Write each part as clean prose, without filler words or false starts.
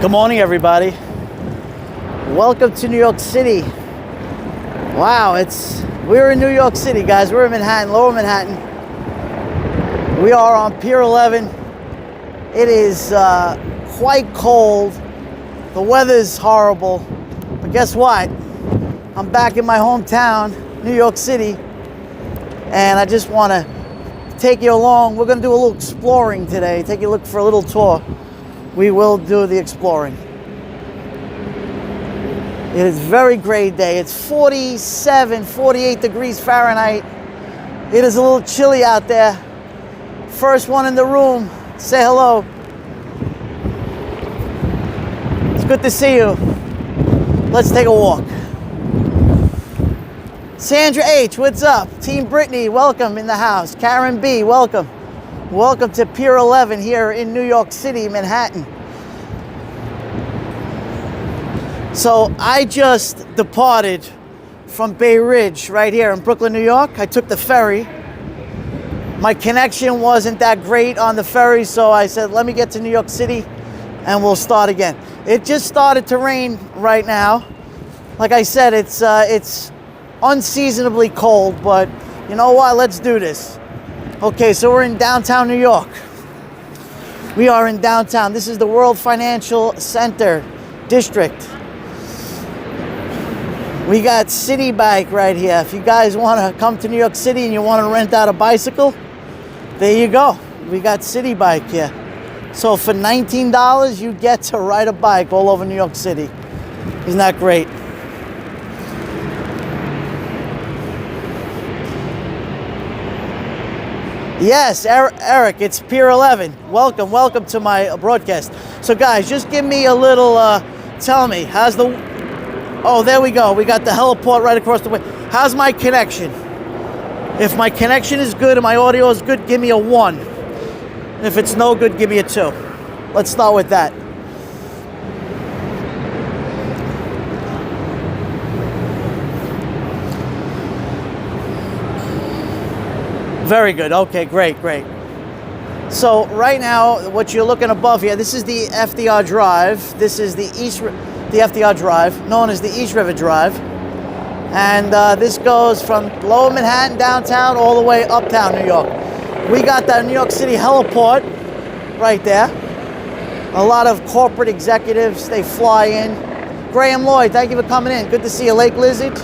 Good morning, everybody. Welcome to New York City. Wow, we're in New York City, guys. We're in Manhattan, Lower Manhattan. We are on Pier 11. It is quite cold. The weather's horrible. But guess what? I'm back in my hometown, New York City, and I just want to take you along. We're going to do a little exploring today. Take you a look for a little tour. We will do the exploring. It is a very great day. It's 47, 48 degrees Fahrenheit. It is a little chilly out there. First one in the room, say hello. It's good to see you. Let's take a walk. Sandra H, what's up? Team Brittany, welcome in the house. Karen B, welcome. Welcome to Pier 11 here in New York City, Manhattan. So I just departed from Bay Ridge right here in Brooklyn, New York. I took the ferry. My connection wasn't that great on the ferry, so I said, let me get to New York City and we'll start again. It just started to rain right now. Like I said, it's unseasonably cold, but you know what? Let's do this. Okay, so we're in downtown New York. We are in downtown. This is the World Financial Center District. We got City Bike right here. If you guys want to come to New York City and you want to rent out a bicycle, there you go. We got City Bike here. So for $19, you get to ride a bike all over New York City. Isn't that great? Yes, Eric, it's Pier 11. Welcome to my broadcast. So guys, just give me a little, tell me, oh, there we go. We got the heliport right across the way. How's my connection? If my connection is good and my audio is good, give me a 1. If it's no good, give me a 2. Let's start with that. Very good. Okay, great. So right now, what you're looking above here, this is the FDR Drive. This is the FDR Drive, known as the East River Drive. And this goes from Lower Manhattan, downtown, all the way uptown New York. We got that New York City heliport right there. A lot of corporate executives, they fly in. Graham Lloyd, thank you for coming in. Good to see you, Lake Lizard.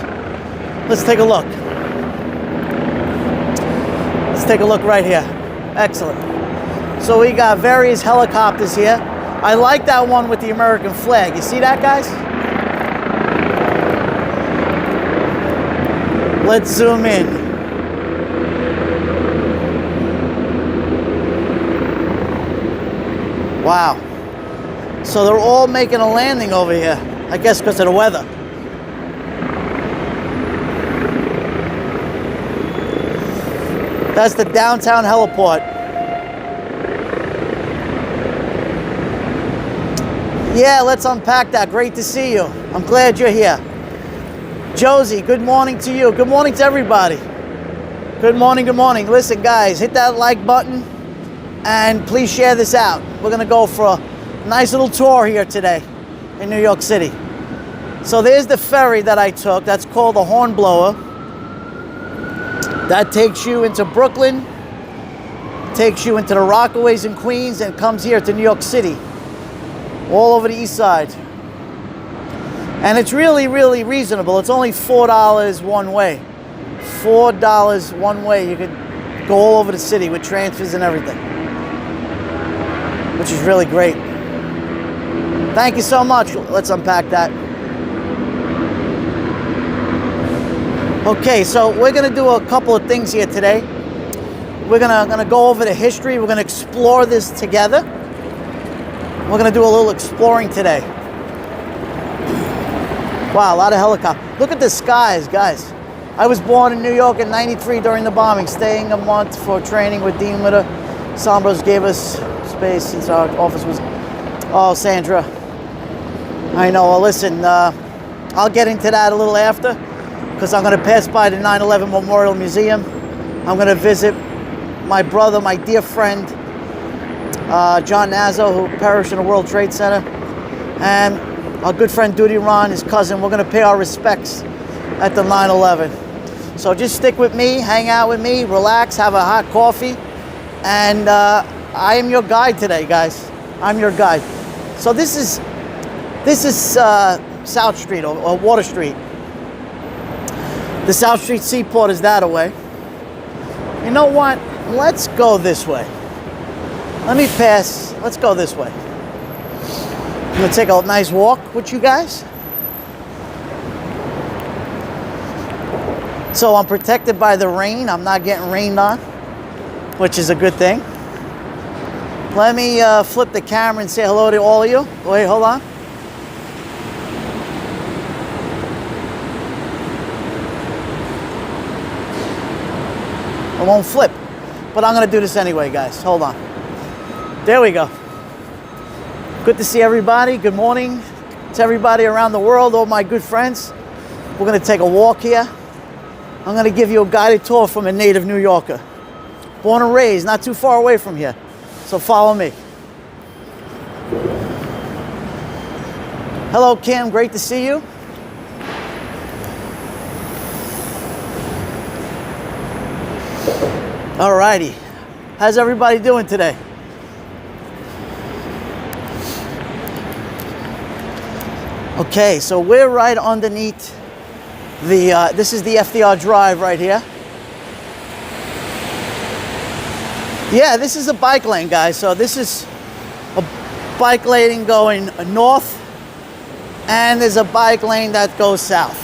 Let's take a look. Let's take a look right here. Excellent. So we got various helicopters here. I like that one with the American flag. You see that, guys? Let's zoom in. Wow. So they're all making a landing over here. I guess because of the weather. That's the downtown heliport. Yeah, let's unpack that. Great to see you. I'm glad you're here. Josie, good morning to you. Good morning to everybody. Good morning. Listen, guys, hit that like button and please share this out. We're going to go for a nice little tour here today in New York City. So there's the ferry that I took. That's called the Hornblower. That takes you into Brooklyn, takes you into the Rockaways in Queens, and comes here to New York City, all over the east side. And it's really, really reasonable. It's only $4 one way. $4 one way. You could go all over the city with transfers and everything, which is really great. Thank you so much. Let's unpack that. Okay, so we're going to do a couple of things here today. We're gonna go over the history. We're going to explore this together. We're going to do a little exploring today. Wow, a lot of helicopters. Look at the skies, guys. I was born in New York in '93 during the bombing, staying a month for training with Dean Litter. Sombros gave us space since our office was... Oh, Sandra. I know. Well, listen, I'll get into that a little after, because I'm going to pass by the 9/11 Memorial Museum. I'm going to visit my brother, my dear friend, John Nazzo, who perished in the World Trade Center. and our good friend Duty Ron, his cousin. We're going to pay our respects at the 9/11. So just stick with me, hang out with me, relax, have a hot coffee, and I am your guide today, guys. I'm your guide. So this is South Street or Water Street. The South Street Seaport is that away. You know what? Let's go this way. Let me pass. Let's go this way. I'm gonna take a nice walk with you guys. So I'm protected by the rain. I'm not getting rained on, which is a good thing. Let me flip the camera and say hello to all of you. Wait, hold on. It won't flip, but I'm gonna do this anyway, guys. Hold on. There we go. Good to see everybody. Good morning to everybody around the world, all my good friends. We're gonna take a walk here. I'm gonna give you a guided tour from a native New Yorker. Born and raised, not too far away from here. So follow me. Hello, Kim, great to see you. All righty, how's everybody doing today? Okay, so we're right underneath this is the FDR Drive right here. Yeah, this is a bike lane, guys. So this is a bike lane going north, and there's a bike lane that goes south.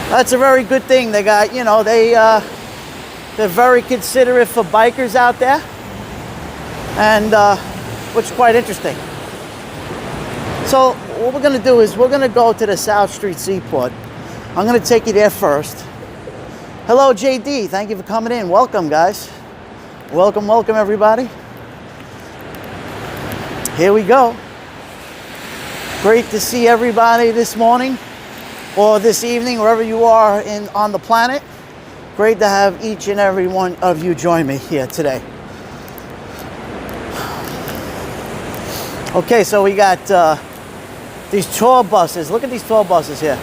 That's a very good thing. They got, you know, they're very considerate for bikers out there, and which is quite interesting. So what we're gonna do is we're gonna go to the South Street Seaport. I'm gonna take you there first. Hello, JD. Thank you for coming in. Welcome, guys. Welcome, welcome, everybody. Here we go. Great to see everybody this morning or this evening, wherever you are on the planet. Great to have each and every one of you join me here today. Okay, so we got these tour buses. Look at these tour buses here.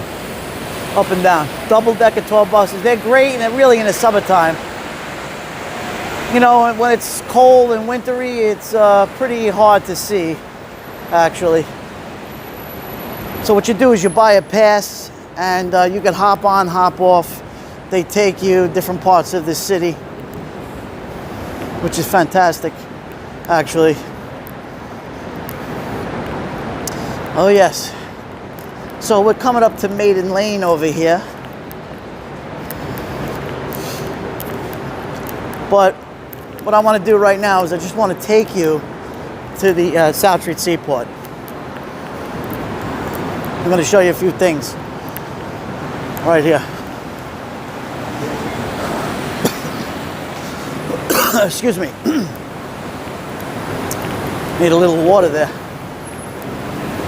Up and down. Double-decker tour buses. They're great, and they're really in the summertime. You know, when it's cold and wintry, it's pretty hard to see, actually. So what you do is you buy a pass, and you can hop on, hop off. They take you different parts of the city, which is fantastic, actually. Oh, yes. So we're coming up to Maiden Lane over here. But what I want to do right now is I just want to take you to the South Street Seaport. I'm going to show you a few things right here. Excuse me. Need a little water there.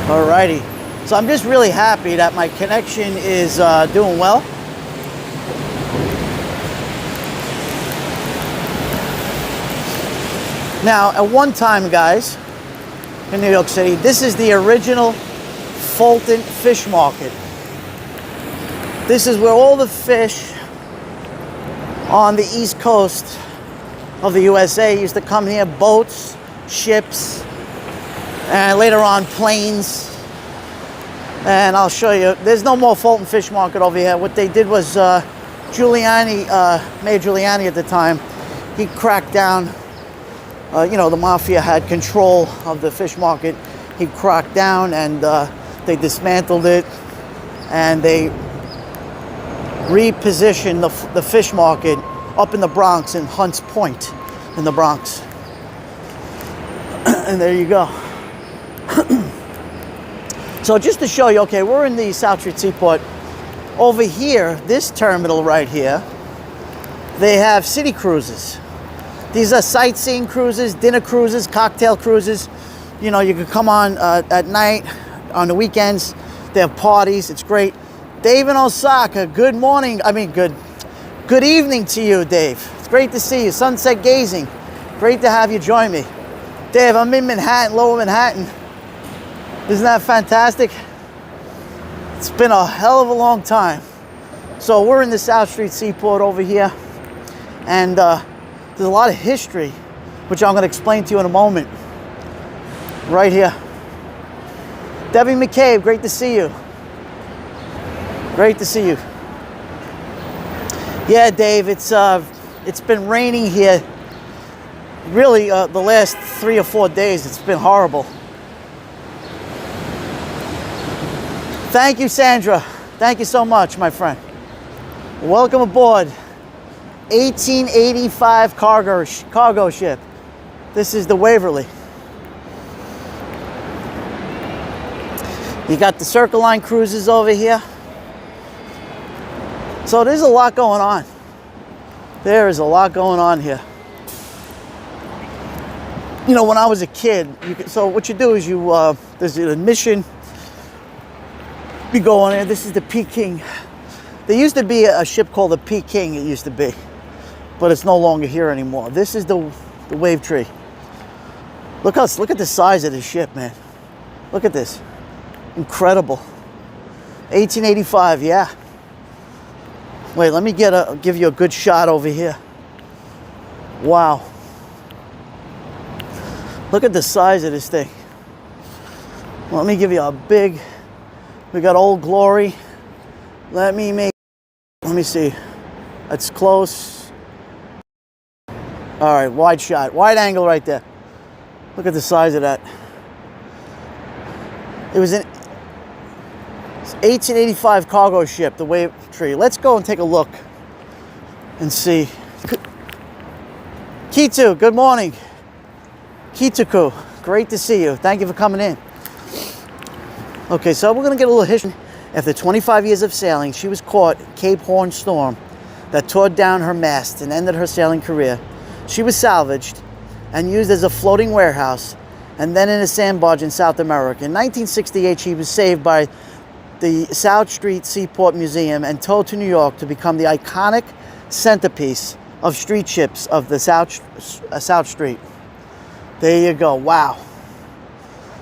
Alrighty. So I'm just really happy that my connection is doing well. Now, at one time, guys, in New York City, this is the original Fulton Fish Market. This is where all the fish on the East Coast of the USA used to come here, boats, ships, and later on planes. And I'll show you, there's no more Fulton Fish Market over here. What they did was Giuliani, Mayor Giuliani at the time, he cracked down. You know, the mafia had control of the fish market. He cracked down, and they dismantled it, and they repositioned the fish market up in the Bronx, in Hunts Point in the Bronx. And there you go. So just to show you, okay, we're in the South Street Seaport. Over here, this terminal right here, they have city cruises. These are sightseeing cruises, dinner cruises, cocktail cruises. You know, you can come on at night, on the weekends. They have parties. It's great. Dave in Osaka, good morning. Good evening to you, Dave. It's great to see you. Sunset gazing. Great to have you join me. Dave, I'm in Manhattan, Lower Manhattan. Isn't that fantastic? It's been a hell of a long time. So we're in the South Street Seaport over here, and there's a lot of history, which I'm going to explain to you in a moment. Right here. Debbie McCabe, great to see you. Great to see you. Yeah, Dave, it's been raining here. Really, the last 3 or 4 days, it's been horrible. Thank you, Sandra. Thank you so much, my friend. Welcome aboard. 1885 cargo ship. This is the Waverly. You got the Circle Line cruises over here. So there's a lot going on. There is a lot going on here. You know, when I was a kid, so what you do is there's an admission. You go on there. This is the Peking. There used to be a ship called the Peking, it used to be, but it's no longer here anymore. This is the Wave Tree. Look at the size of this ship, man. Look at this. Incredible. 1885, yeah. Wait, let me give you a good shot over here. Wow. Look at the size of this thing. Let me give you a big, we got Old Glory. Let me see. That's close. All right, wide shot, wide angle right there. Look at the size of that. It was an 1885 cargo ship, the Wave Tree. Let's go and take a look and see. Kitu, good morning. Kituku, great to see you. Thank you for coming in. Okay, so we're gonna get a little history. After 25 years of sailing, she was caught in Cape Horn storm that tore down her mast and ended her sailing career. She was salvaged and used as a floating warehouse and then in a sand barge in South America. In 1968, she was saved by the South Street Seaport Museum and towed to New York to become the iconic centerpiece of street ships of the South Street. There you go. Wow.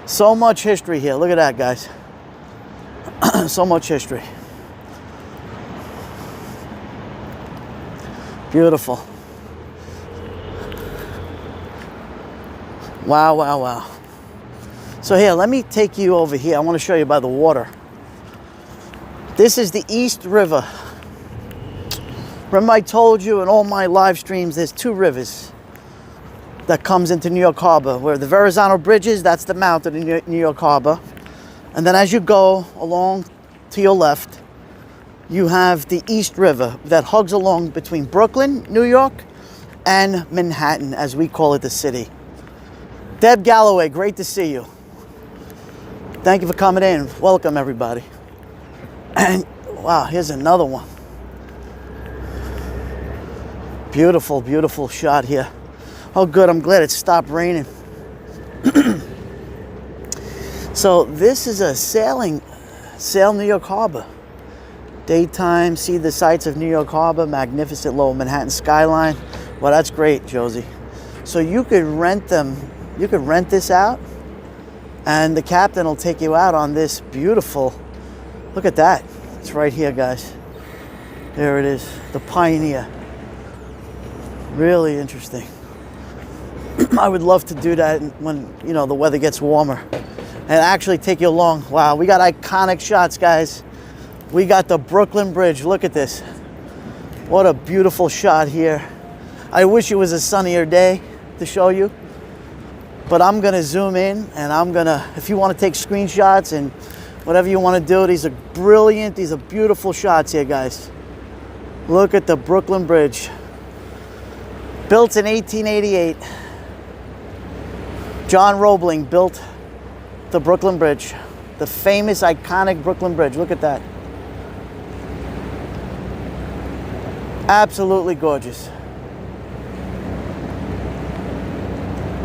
So much history here. Look at that, guys. So much history. Beautiful. Wow, wow, wow. So here, let me take you over here. I want to show you by the water. This is the East River. Remember I told you in all my live streams, there's 2 rivers that comes into New York Harbor, where the Verrazano Bridge is, that's the mouth of the New York Harbor. And then as you go along to your left, you have the East River that hugs along between Brooklyn, New York, and Manhattan, as we call it, the city. Deb Galloway, great to see you. Thank you for coming in. Welcome, everybody. And wow, here's another one. Beautiful, beautiful shot here. Oh, good. I'm glad it stopped raining. So this is a sail New York Harbor. Daytime, see the sights of New York Harbor, magnificent Lower Manhattan skyline. Well, that's great, Josie. So you could rent this out, and the captain will take you out on this beautiful, look at that. It's right here, guys. There it is, the Pioneer. Really interesting. I would love to do that when, you know, the weather gets warmer and actually take you along. Wow, we got iconic shots, guys. We got the Brooklyn Bridge. Look at this. What a beautiful shot here. I wish it was a sunnier day to show you, but I'm gonna zoom in and if you want to take screenshots and whatever you want to do, these are brilliant, these are beautiful shots here, guys. Look at the Brooklyn Bridge. Built in 1888. John Roebling built the Brooklyn Bridge, the famous, iconic Brooklyn Bridge. Look at that. Absolutely gorgeous.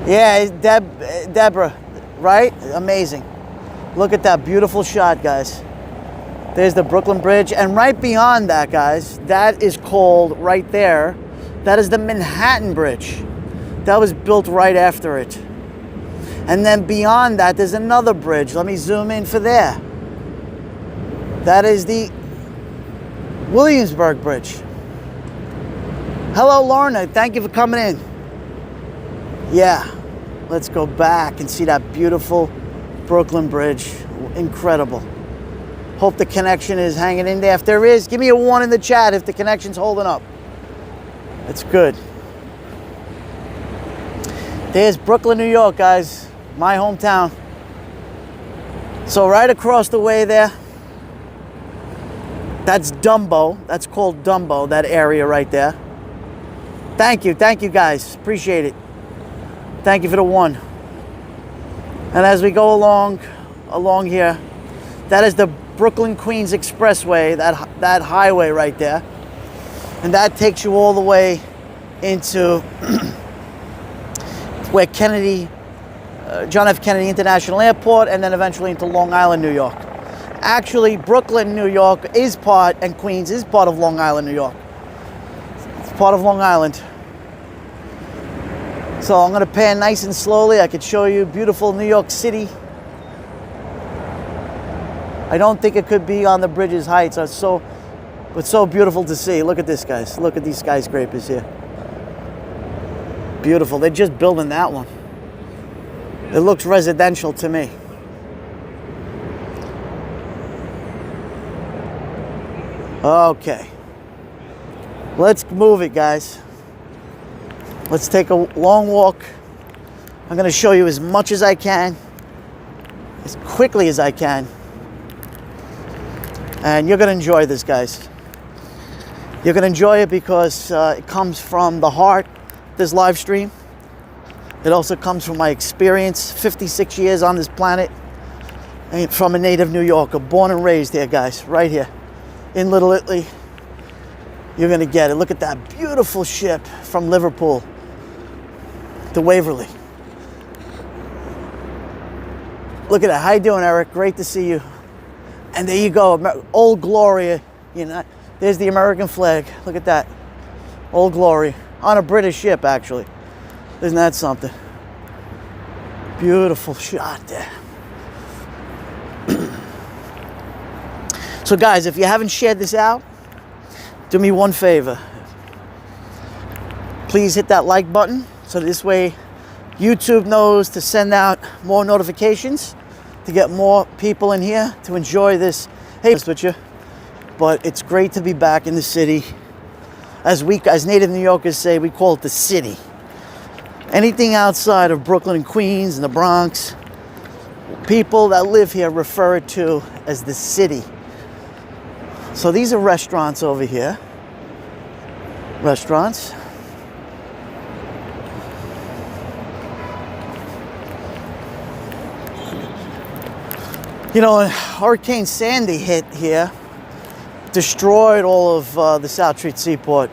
Yeah, Deborah, right? Amazing. Look at that beautiful shot, guys. There's the Brooklyn Bridge, and right beyond that, guys, that is called, right there, that is the Manhattan Bridge. That was built right after it. And then beyond that, there's another bridge. Let me zoom in for there. That is the Williamsburg Bridge. Hello, Lorna. Thank you for coming in. Yeah, let's go back and see that beautiful Brooklyn Bridge. Incredible. Hope the connection is hanging in there. If there is, give me a 1 in the chat if the connection's holding up. It's good. There's Brooklyn, New York, guys. My hometown. So right across the way there, that's Dumbo. That's called Dumbo, that area right there. Thank you guys. Appreciate it. Thank you for the 1. And as we go along here, that is the Brooklyn Queens Expressway, that highway right there. And that takes you all the way into where John F. Kennedy International Airport, and then eventually into Long Island, New York. Actually, Brooklyn, New York and Queens is part of Long Island, New York. It's part of Long Island. So I'm gonna pan nice and slowly. I could show you beautiful New York City. I don't think it could be on the bridge's heights. It's so beautiful to see. Look at this, guys. Look at these skyscrapers here. Beautiful. They're just building that one. It looks residential to me. Okay. Let's move it, guys. Let's take a long walk. I'm going to show you as much as I can, as quickly as I can. And you're going to enjoy this, guys. You're going to enjoy it because it comes from the heart, this live stream. It also comes from my experience, 56 years on this planet, and from a native New Yorker, born and raised here, guys, right here in Little Italy. You're going to get it. Look at that beautiful ship from Liverpool to Waverly. Look at that. How you doing, Eric? Great to see you. And there you go, Old Glory. You know, there's the American flag. Look at that. Old Glory. On a British ship, actually. Isn't that something? Beautiful shot there. So guys, if you haven't shared this out, do me one favor. Please hit that like button so this way YouTube knows to send out more notifications to get more people in here to enjoy this. Hey, with you, but it's great to be back in the city. As native New Yorkers say, we call it the city. Anything outside of Brooklyn and Queens and the Bronx, people that live here refer it to as the city. So these are restaurants over here. Restaurants. You know, Hurricane Sandy hit here, destroyed all of the South Street Seaport.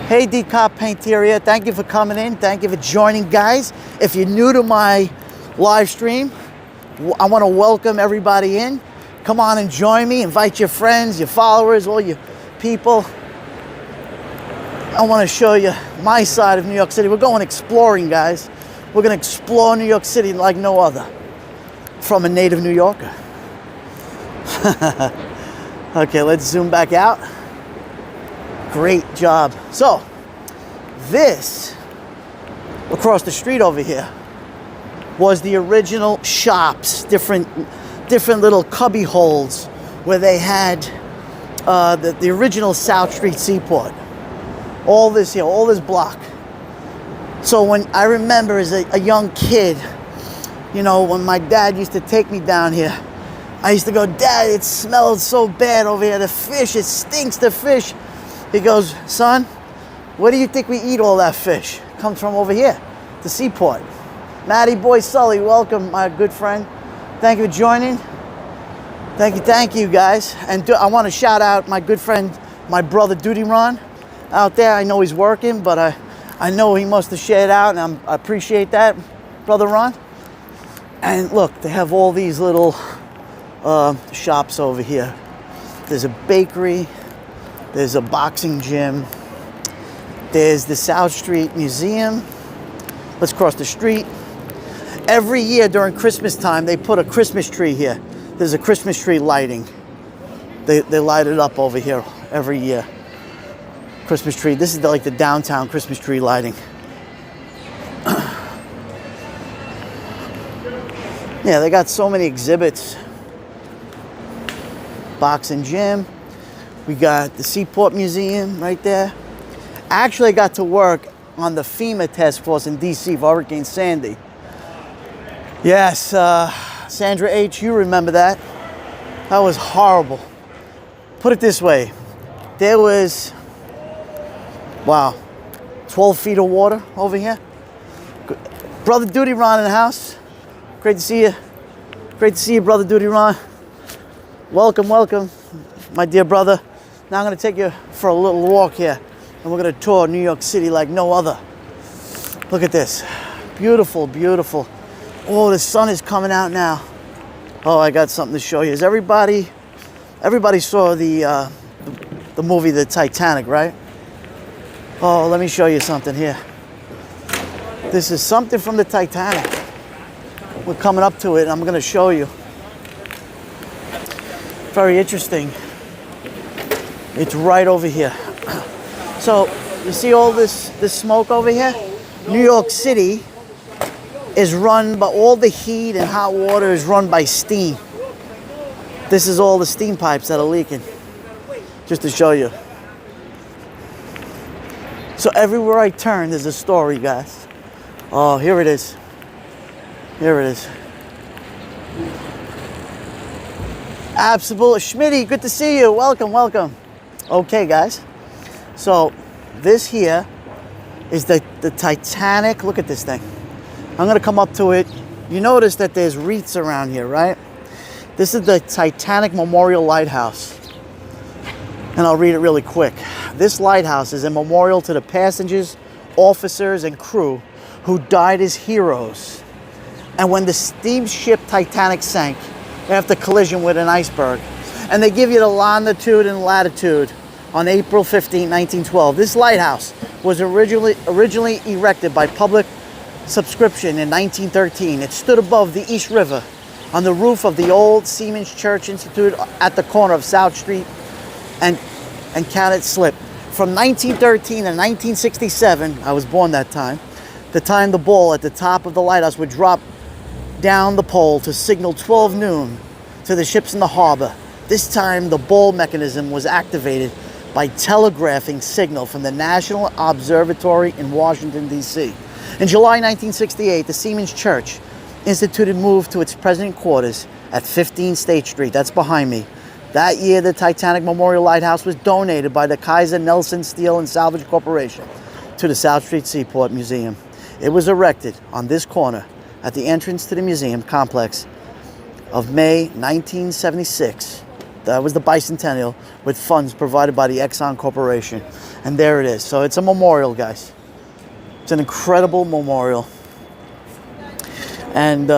Hey, D-Cop Painteria, thank you for coming in. Thank you for joining, guys. If you're new to my live stream, I want to welcome everybody in. Come on and join me. Invite your friends, your followers, all your people. I want to show you my side of New York City. We're going exploring, guys. We're going to explore New York City like no other. From a native New Yorker. Okay, let's zoom back out. Great job. So, this, across the street over here, was the original shops, different little cubby holes where they had the original South Street Seaport. All this here, all this block. So when I remember as a young kid, you know, when my dad used to take me down here, I used to go, Dad, it smells so bad over here. The fish, it stinks, the fish. He goes, son, where do you think we eat all that fish? It comes from over here, the seaport. Matty Boy Sully, welcome, my good friend. Thank you for joining. Thank you, guys. And I want to shout out my good friend, my brother Duty Ron out there. I know he's working, but I know he must have shared out, and I appreciate that, Brother Ron. And look, they have all these little shops over here. There's a bakery. There's a boxing gym. There's the South Street Museum. Let's cross the street. Every year during Christmas time, they put a Christmas tree here. There's a Christmas tree lighting. They light it up over here every year. Christmas tree. This is like the downtown Christmas tree lighting. Yeah, they got so many exhibits. Boxing gym. We got the Seaport Museum right there. Actually, I got to work on the FEMA task force in DC for Hurricane Sandy. Yes, Sandra H., you remember that. That was horrible. Put it this way. There was, wow, 12 feet of water over here. Brother Duty Ron in the house. Great to see you. Great to see you, Brother Duty Ron. Welcome, welcome, my dear brother. Now I'm going to take you for a little walk here, and we're going to tour New York City like no other. Look at this. Beautiful, beautiful. Oh, the sun is coming out now. Oh, I got something to show you. Is everybody saw the movie The Titanic, right? Oh, let me show you something here. This is something from the Titanic. We're coming up to it, and I'm going to show you. Very interesting. It's right over here. So, you see all this smoke over here? New York City is run by, all the heat and hot water is run by steam. This is all the steam pipes that are leaking. Just to show you. So everywhere I turn, there's a story, guys. Oh, here it is. Here it is. Absolutely. Schmitty, good to see you. Welcome, welcome. Okay, guys. So this here is the Titanic. Look at this thing. I'm going to come up to it. You notice that there's wreaths around here, right? This is the Titanic Memorial Lighthouse. And I'll read it really quick. This lighthouse is a memorial to the passengers, officers, and crew who died as heroes. And when the steamship Titanic sank after collision with an iceberg, and they give you the longitude and latitude on April 15, 1912. This lighthouse was originally erected by public subscription in 1913. It stood above the East River on the roof of the old Seamen's Church Institute at the corner of South Street and Cannon Slip. From 1913 to 1967, I was born that time, the ball at the top of the lighthouse would drop down the pole to signal 12 noon to the ships in the harbor. This time, the ball mechanism was activated by telegraphing signal from the National Observatory in Washington, D.C. In July 1968, the Seamen's Church Institute moved to its present quarters at 15 State Street. That's behind me. That year, the Titanic Memorial Lighthouse was donated by the Kaiser Nelson Steel and Salvage Corporation to the South Street Seaport Museum. It was erected on this corner at the entrance to the museum complex of May 1976. That was the bicentennial, with funds provided by the Exxon Corporation. And there it is. So it's a memorial, guys. It's an incredible memorial. And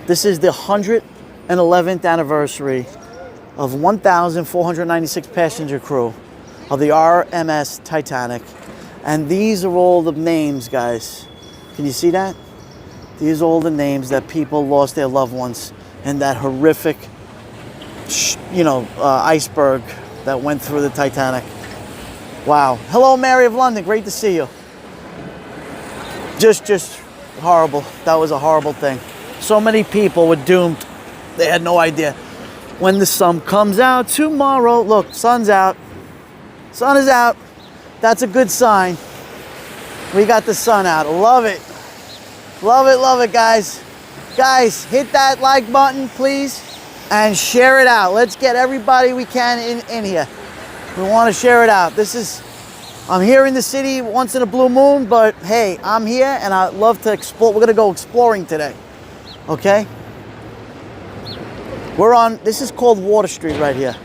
this is the 111th anniversary of 1,496 passenger crew of the RMS Titanic. And these are all the names, guys. Can you see that? These are all the names that people lost their loved ones in that horrific, iceberg that went through the Titanic. Wow. Hello, Mary of London. Great to see you. Just horrible. That was a horrible thing. So many people were doomed. They had no idea. When the sun comes out tomorrow, look, sun's out. Sun is out. That's a good sign. We got the sun out. Love it. Love it, guys. Guys, hit that like button, please, and share it out. Let's get everybody we can in here. We want to share it out. I'm here in the city once in a blue moon, but hey, I'm here and I love to explore. We're going to go exploring today, okay? This is called Water Street right here.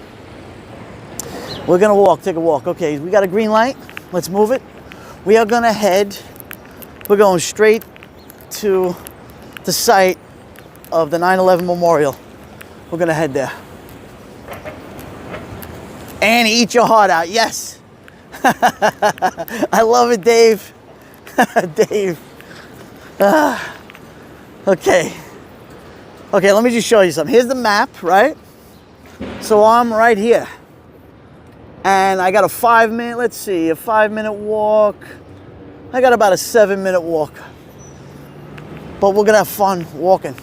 We're going to take a walk. Okay, we got a green light. Let's move it. We are going to we're going straight to the site of the 9/11 Memorial. We're going to head there. Annie, eat your heart out. Yes. I love it, Dave. Dave. Okay. Okay, let me just show you something. Here's the map, right? So I'm right here. And I got a 5-minute, let's see, a 5-minute walk. I got about a 7-minute walk. But we're gonna have fun walking.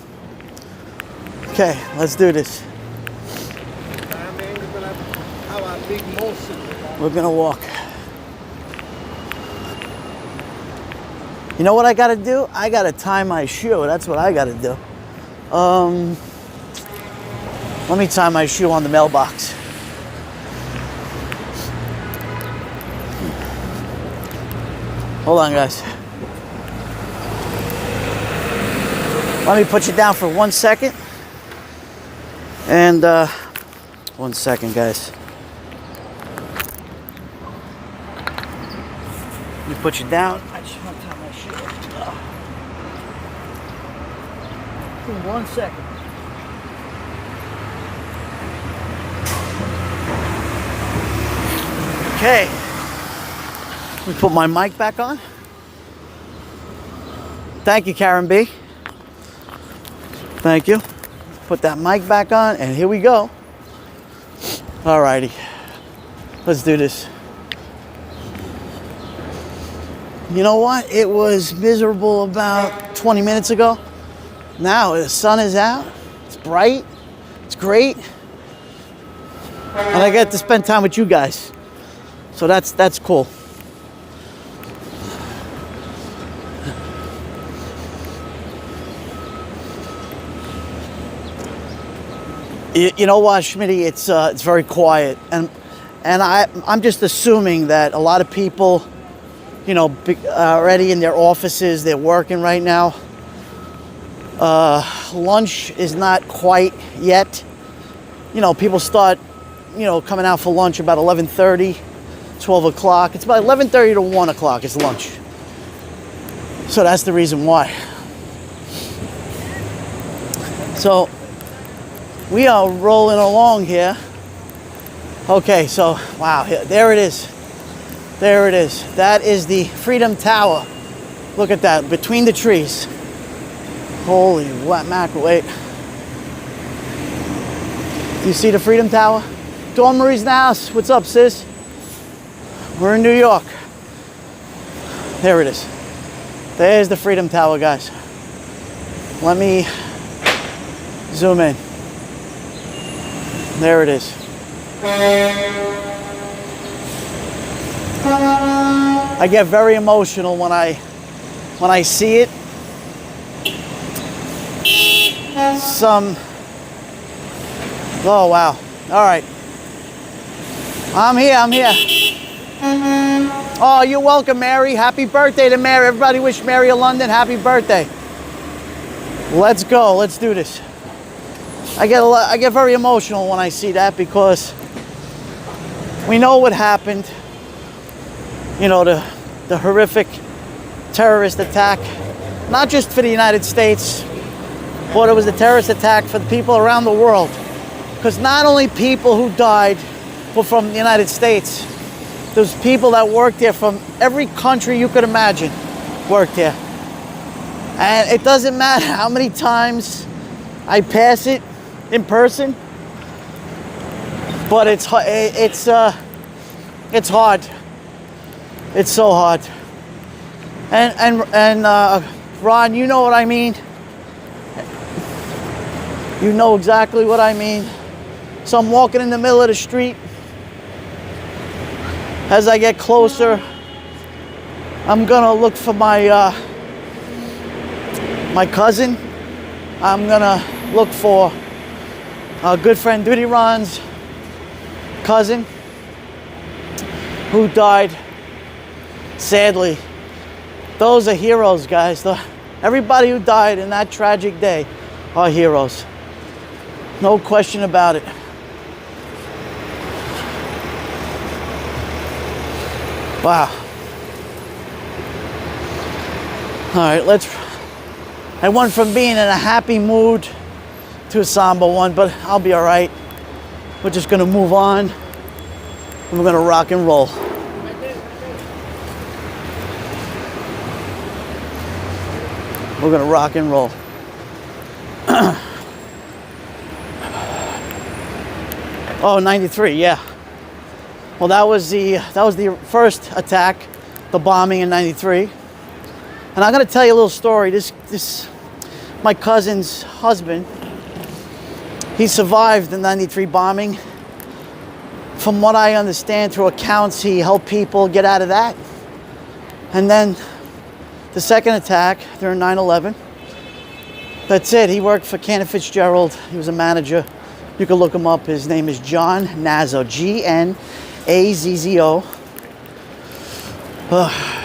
Okay, let's do this. We're gonna walk. You know what I gotta do? I gotta tie my shoe. That's what I gotta do. Let me tie my shoe on the mailbox. Hold on, guys. Let me put you down for 1 second. And 1 second, guys. Let me put you down. I just want to tie my shoe. 1 second. Okay. Let me put my mic back on. Thank you, Karen B. Thank you. Put that mic back on, and here we go. Alrighty. Let's do this. You know what? It was miserable about 20 minutes ago. Now the sun is out. It's bright. It's great. And I get to spend time with you guys. So that's cool. You know what, Schmitty? It's very quiet, and I'm just assuming that a lot of people, you know, already in their offices, they're working right now. Lunch is not quite yet. You know, people start, you know, coming out for lunch about 11:30, 12 o'clock. It's about 11:30 to 1 o'clock is lunch. So that's the reason why. So we are rolling along here. Okay, so wow, there it is. There it is. That is the Freedom Tower. Look at that, between the trees. Holy mackerel, wait. Do you see the Freedom Tower? Dawn Marie's in the house. What's up, sis? We're in New York. There it is. There's the Freedom Tower, guys. Let me zoom in. There it is. I get very emotional when I see it. Oh wow. All right. I'm here. Oh, you're welcome, Mary. Happy birthday to Mary. Everybody wish Mary of London happy birthday. Let's go. Let's do this. I get very emotional when I see that because we know what happened. You know, the horrific terrorist attack, not just for the United States, but it was a terrorist attack for the people around the world. Because not only people who died were from the United States, there's people that worked here from every country you could imagine worked here. And it doesn't matter how many times I pass it in person, but it's hard. It's so hard. And Ron, you know what I mean. You know exactly what I mean. So I'm walking in the middle of the street. As I get closer, I'm gonna look for my cousin. I'm gonna look for our good friend Duty Ron's cousin, who died sadly. Those are heroes, guys. Everybody who died in that tragic day are heroes. No question about it. Wow. All right, I went from being in a happy mood to a somber one, but I'll be all right. We're just gonna move on and we're gonna rock and roll. We're gonna rock and roll. Oh, 93, yeah. Well, that was the first attack, the bombing in 93. And I'm gonna tell you a little story. This my cousin's husband, he survived the 93 bombing. From what I understand through accounts, he helped people get out of that. And then the second attack during 9/11, that's it. He worked for Cantor Fitzgerald. He was a manager. You can look him up. His name is John Nazzo, Gnazzo.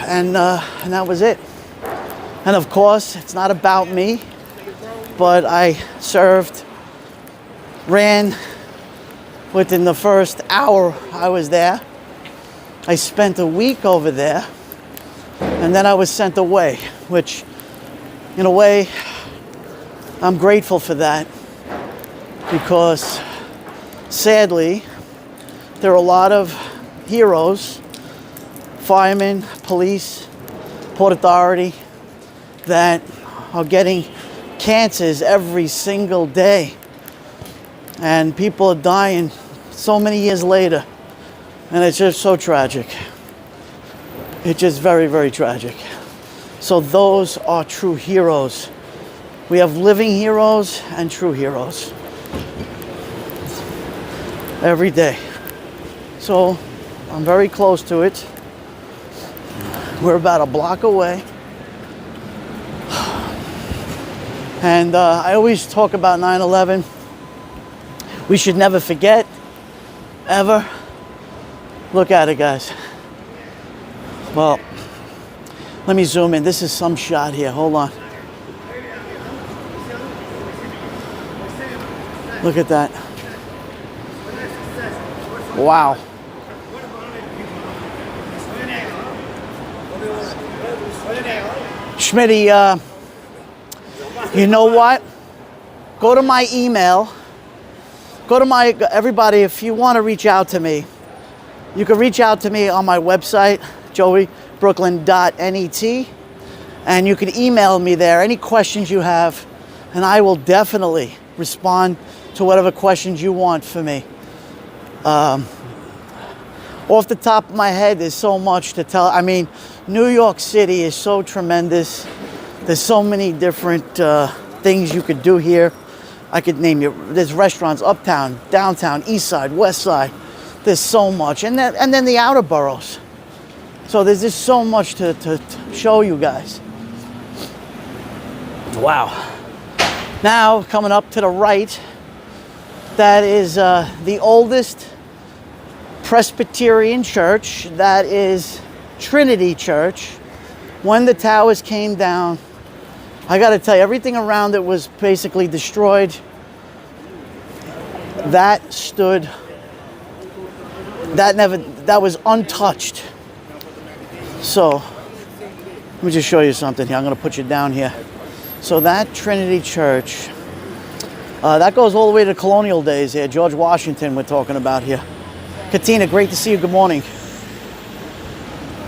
And that was it. And of course, it's not about me, but I ran within the first hour I was there. I spent a week over there, and then I was sent away, which in a way, I'm grateful for that, because sadly, there are a lot of heroes, firemen, police, Port Authority, that are getting cancers every single day. And people are dying so many years later. And it's just so tragic. It's just very, very tragic. So those are true heroes. We have living heroes and true heroes every day. So I'm very close to it. We're about a block away. And I always talk about 9/11. We should never forget, ever. Look at it, guys. Well, let me zoom in. This is some shot here. Hold on. Look at that. Wow. Schmitty, you know what? Go to my email. Everybody, if you want to reach out to me, you can reach out to me on my website, Joeybklyn.net, and you can email me there, any questions you have, and I will definitely respond to whatever questions you want for me. Off the top of my head, there's so much to tell. I mean, New York City is so tremendous. There's so many different things you could do here. I could name you. There's restaurants uptown, downtown, east side, west side. There's so much. And then the outer boroughs. So there's just so much to show you guys. Wow. Now, coming up to the right, that is the oldest Presbyterian church. That is Trinity Church. When the towers came down, I got to tell you, everything around it was basically destroyed. That stood, that was untouched. So, let me just show you something here. I'm going to put you down here. So that Trinity Church, that goes all the way to colonial days here. George Washington we're talking about here. Katina, great to see you. Good morning.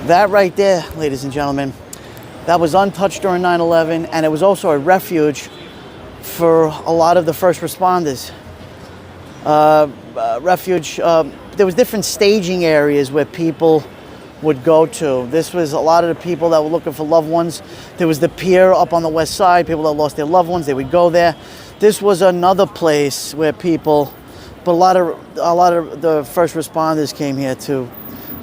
That right there, ladies and gentlemen, that was untouched during 9/11, and it was also a refuge for a lot of the first responders. There was different staging areas where people would go to. This was a lot of the people that were looking for loved ones. There was the pier up on the west side, people that lost their loved ones, they would go there. This was another place where people, but a lot of the first responders came here to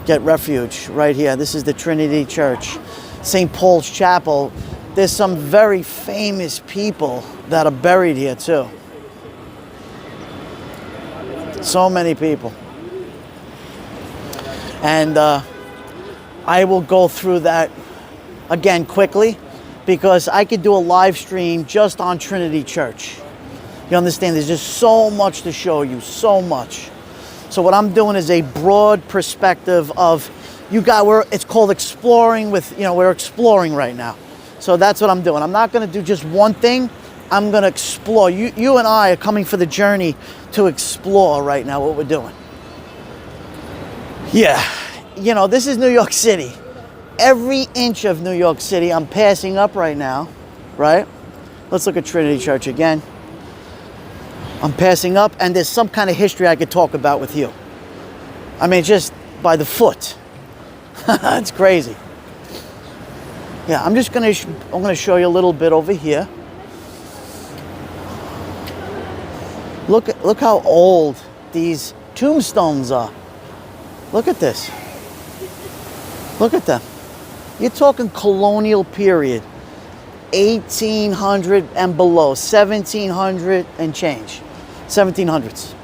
get refuge right here. This is the Trinity Church. St. Paul's Chapel. There's some very famous people that are buried here too. So many people. And I will go through that again quickly, because I could do a live stream just on Trinity Church. You understand? There's just so much to show you, so much. So what I'm doing is a broad perspective of it's called exploring with, we're exploring right now. So that's what I'm doing. I'm not going to do just one thing. I'm going to explore. You and I are coming for the journey to explore right now what we're doing. Yeah. This is New York City. Every inch of New York City I'm passing up right now right? Let's look at Trinity Church again. I'm passing up, and there's some kind of history I could talk about with you. I mean, just by the foot. It's crazy. Yeah, I'm gonna show you a little bit over here. Look how old these tombstones are. Look at this. Look at them. You're talking colonial period. 1800 and below, 1700 and change. 1700s.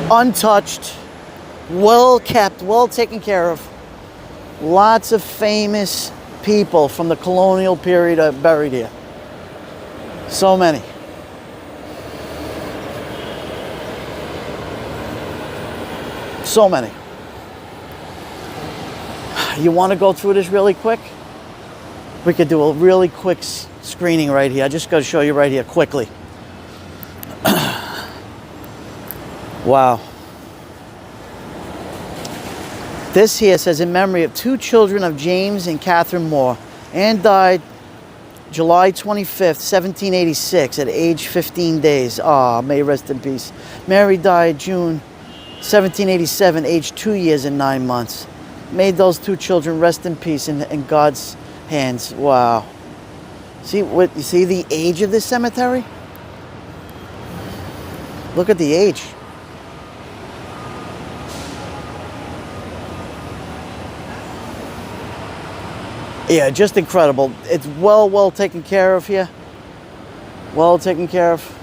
Untouched, well kept, well taken care of. Lots of famous people from the colonial period are buried here. So many. So many. You want to go through this really quick? We could do a really quick screening right here. I just got to show you right here quickly. Wow. This here says in memory of two children of James and Catherine Moore. Anne died July 25th, 1786 at age 15 days. Ah, may rest in peace. Mary died June 1787, age 2 years and 9 months. May those two children rest in peace in God's hands. Wow. See what you see the age of this cemetery? Look at the age. Yeah, just incredible. It's well taken care of here. Well taken care of.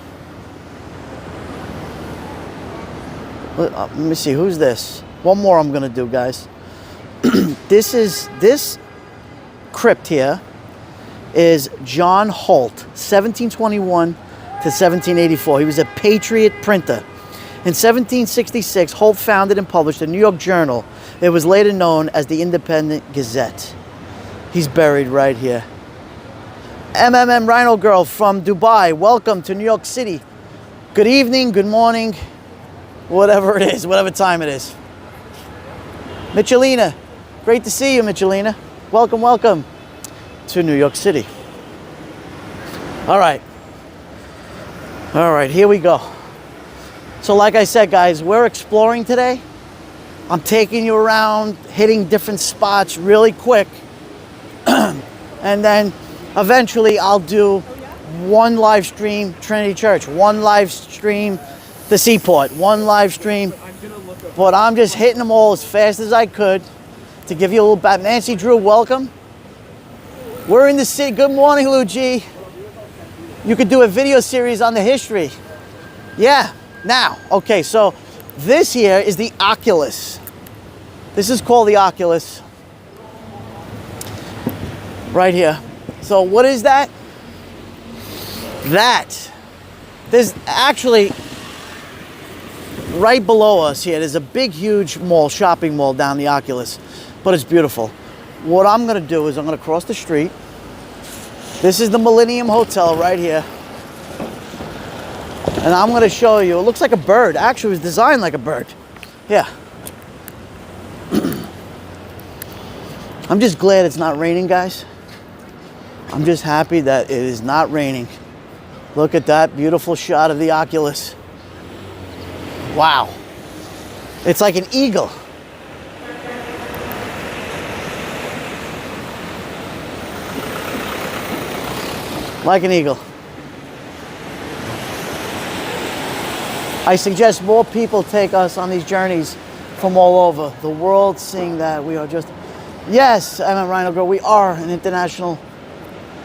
Let me see, who's this? One more I'm gonna do, guys. This crypt here is John Holt, 1721 to 1784. He was a patriot printer. In 1766, Holt founded and published the New York Journal. It was later known as the Independent Gazette. He's buried right here. MMM Rhino Girl from Dubai, welcome to New York City. Good evening, good morning, whatever it is, whatever time it is. Michelina, great to see you, Michelina. Welcome, welcome to New York City. All right, here we go. So like I said, guys, we're exploring today. I'm taking you around, hitting different spots really quick. And then eventually I'll do one live stream Trinity Church, one live stream the Seaport, one live stream. But I'm just hitting them all as fast as I could to give you a little bit. Nancy Drew, welcome. We're in the city. Good morning, Lou G. You could do a video series on the history. Yeah, now, okay, so this here is the Oculus. This is called the Oculus. Right here. So what is that? There's actually right below us here, there's a big, huge mall, shopping mall down the Oculus, but it's beautiful. What I'm gonna do is I'm gonna cross the street. This is the Millennium Hotel right here. And I'm gonna show you, it looks like a bird. Actually, it was designed like a bird. Yeah. I'm just glad it's not raining, guys. I'm just happy that it is not raining. Look at that beautiful shot of the Oculus. Wow. It's like an eagle. Like an eagle. I suggest more people take us on these journeys from all over the world, seeing that we are just, yes, I'm a Rhino Girl, we are an international.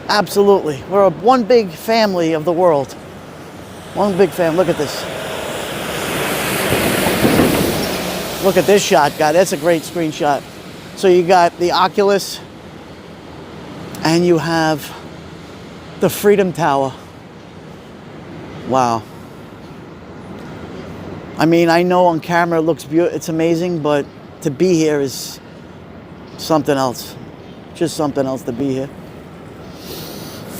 Absolutely. We're one big family of the world. One big family. Look at this. Look at this shot, guy. That's a great screenshot. So you got the Oculus and you have the Freedom Tower. Wow. I mean, I know on camera it looks beautiful. It's amazing, but to be here is something else. Just something else to be here.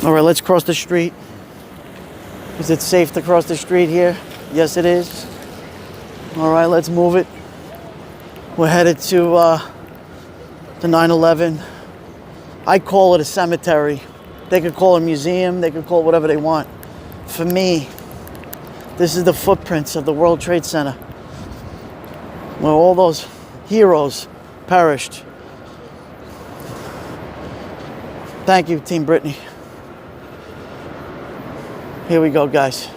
All right, let's cross the street. Is it safe to cross the street here? Yes, it is. All right, let's move it. We're headed to the 9/11. I call it a cemetery. They could call it a museum. They could call it whatever they want. For me, this is the footprints of the World Trade Center, where all those heroes perished. Thank you, Team Brittany. Here we go, guys.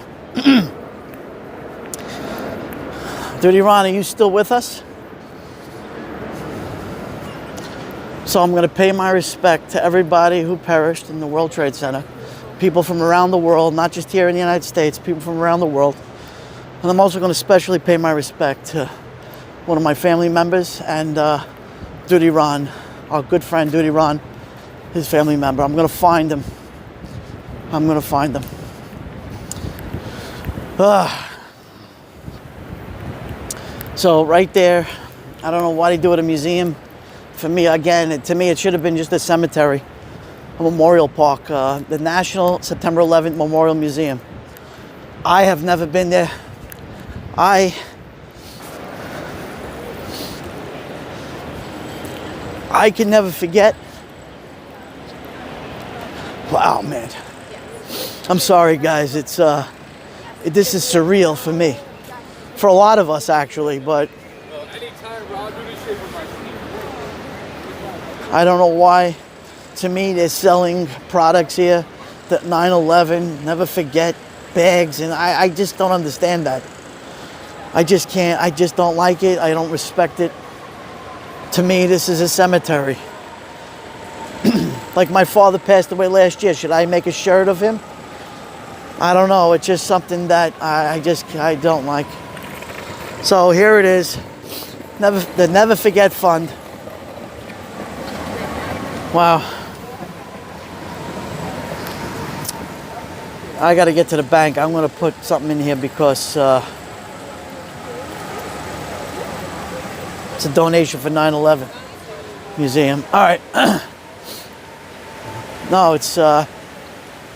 Duty Ron, are you still with us? So I'm going to pay my respect to everybody who perished in the World Trade Center. People from around the world, not just here in the United States, people from around the world. And I'm also going to especially pay my respect to one of my family members and Duty Ron, our good friend Duty Ron, his family member. I'm going to find him. I'm going to find him. So right there, I don't know why they do it a museum. For me, again, to me, it should have been just a cemetery, a memorial park, the National September 11th Memorial Museum. I have never been there. I can never forget. Wow, man. I'm sorry, guys. This is surreal for me. For a lot of us, actually, but I don't know why. To me, they're selling products here that 9/11, never forget, bags, and I just don't understand that. I just can't. I just don't like it. I don't respect it. To me, this is a cemetery. Like my father passed away last year. Should I make a shirt of him? I don't know. It's just something that I don't like. So here it is. The Never Forget Fund. Wow. I got to get to the bank. I'm going to put something in here because it's a donation for 9/11 museum. All right. No, it's all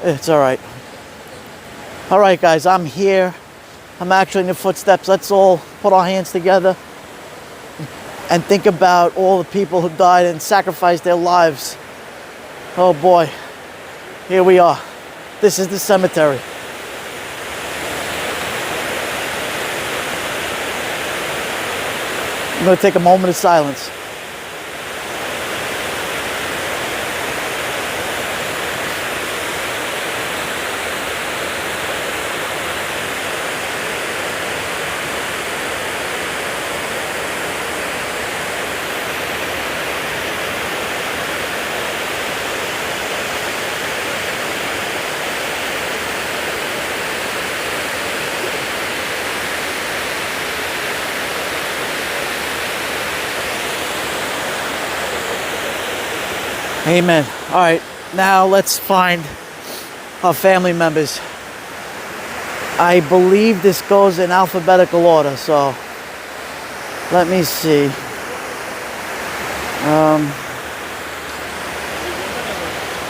right. All right, guys, I'm here. I'm actually in the footsteps. Let's all put our hands together and think about all the people who died and sacrificed their lives. Oh boy, here we are. This is the cemetery. I'm going to take a moment of silence. Amen. All right, now let's find our family members. I believe this goes in alphabetical order, so let me see.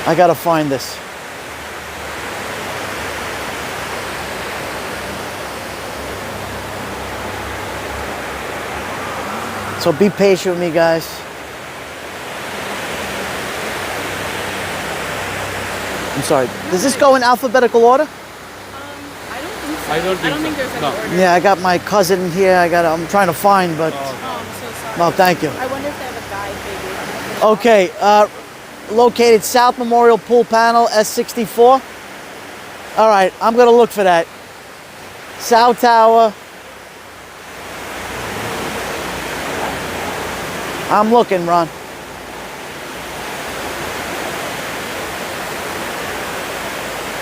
I gotta find this. So be patient with me, guys. I'm sorry. Does this go in alphabetical order? I don't think there's any order. Yeah, I got my cousin here. I'm trying to find, but Oh, I'm so sorry. no, thank you. I wonder if they have a guide, maybe. Okay, located South Memorial Pool Panel, S64. All right, I'm gonna look for that. South Tower. I'm looking, Ron.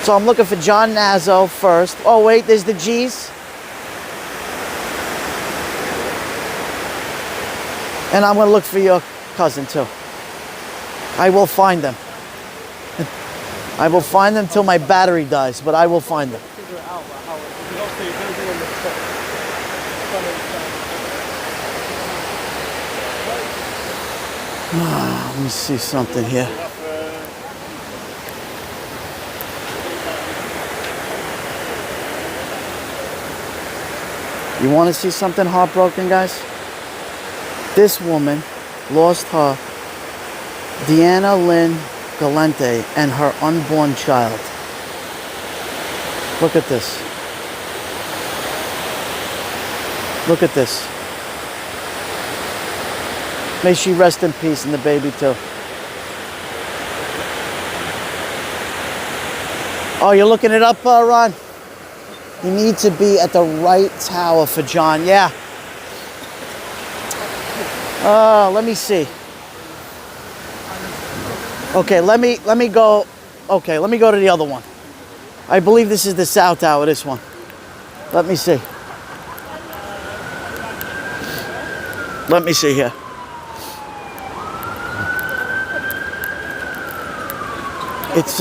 So I'm looking for John Nazzo first. Oh wait, there's the G's. And I'm gonna look for your cousin too. I will find them. I will find them till my battery dies, but I will find them. Let me see something here. You want to see something heartbroken, guys? This woman lost her Deanna Lynn Galente and her unborn child. Look at this. Look at this. May she rest in peace, and the baby too. Oh, you're looking it up, Ron? You need to be at the right tower for John. Yeah. Let me see. Okay, let me go. Okay, let me go to the other one. I believe this is the south tower, this one. Let me see. Let me see here. It's,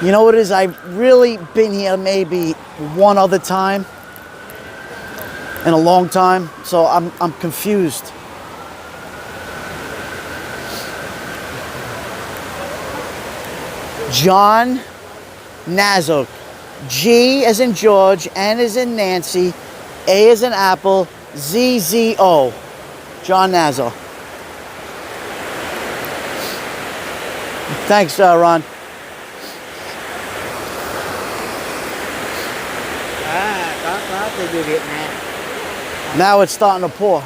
you know what it is? I've really been here maybe one other time in a long time, so I'm confused. John Nazzo. G as in George, N as in Nancy, A as in Apple, Z-Z-O. John Nazzo. Thanks, Ron. Có từ điều điện nè. Now it's starting to pour.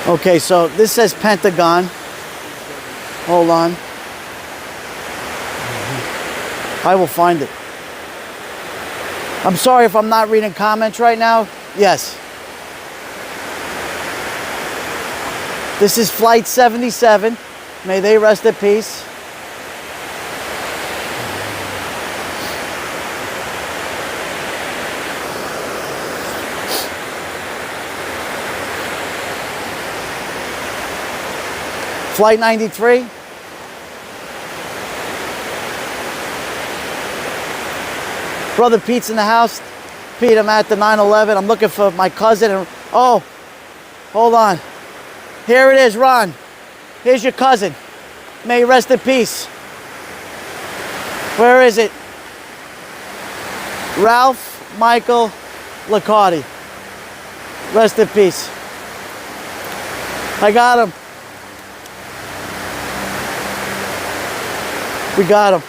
Okay, so this says Pentagon. Hold on. I will find it. I'm sorry if I'm not reading comments right now. Yes. This is Flight 77. May they rest in peace. Flight 93. Brother Pete's in the house. Pete, I'm at the 911. I'm looking for my cousin. Oh, hold on. Here it is, Ron. Here's your cousin. May he rest in peace. Where is it? Ralph Michael Licardi. Rest in peace. I got him. We got him.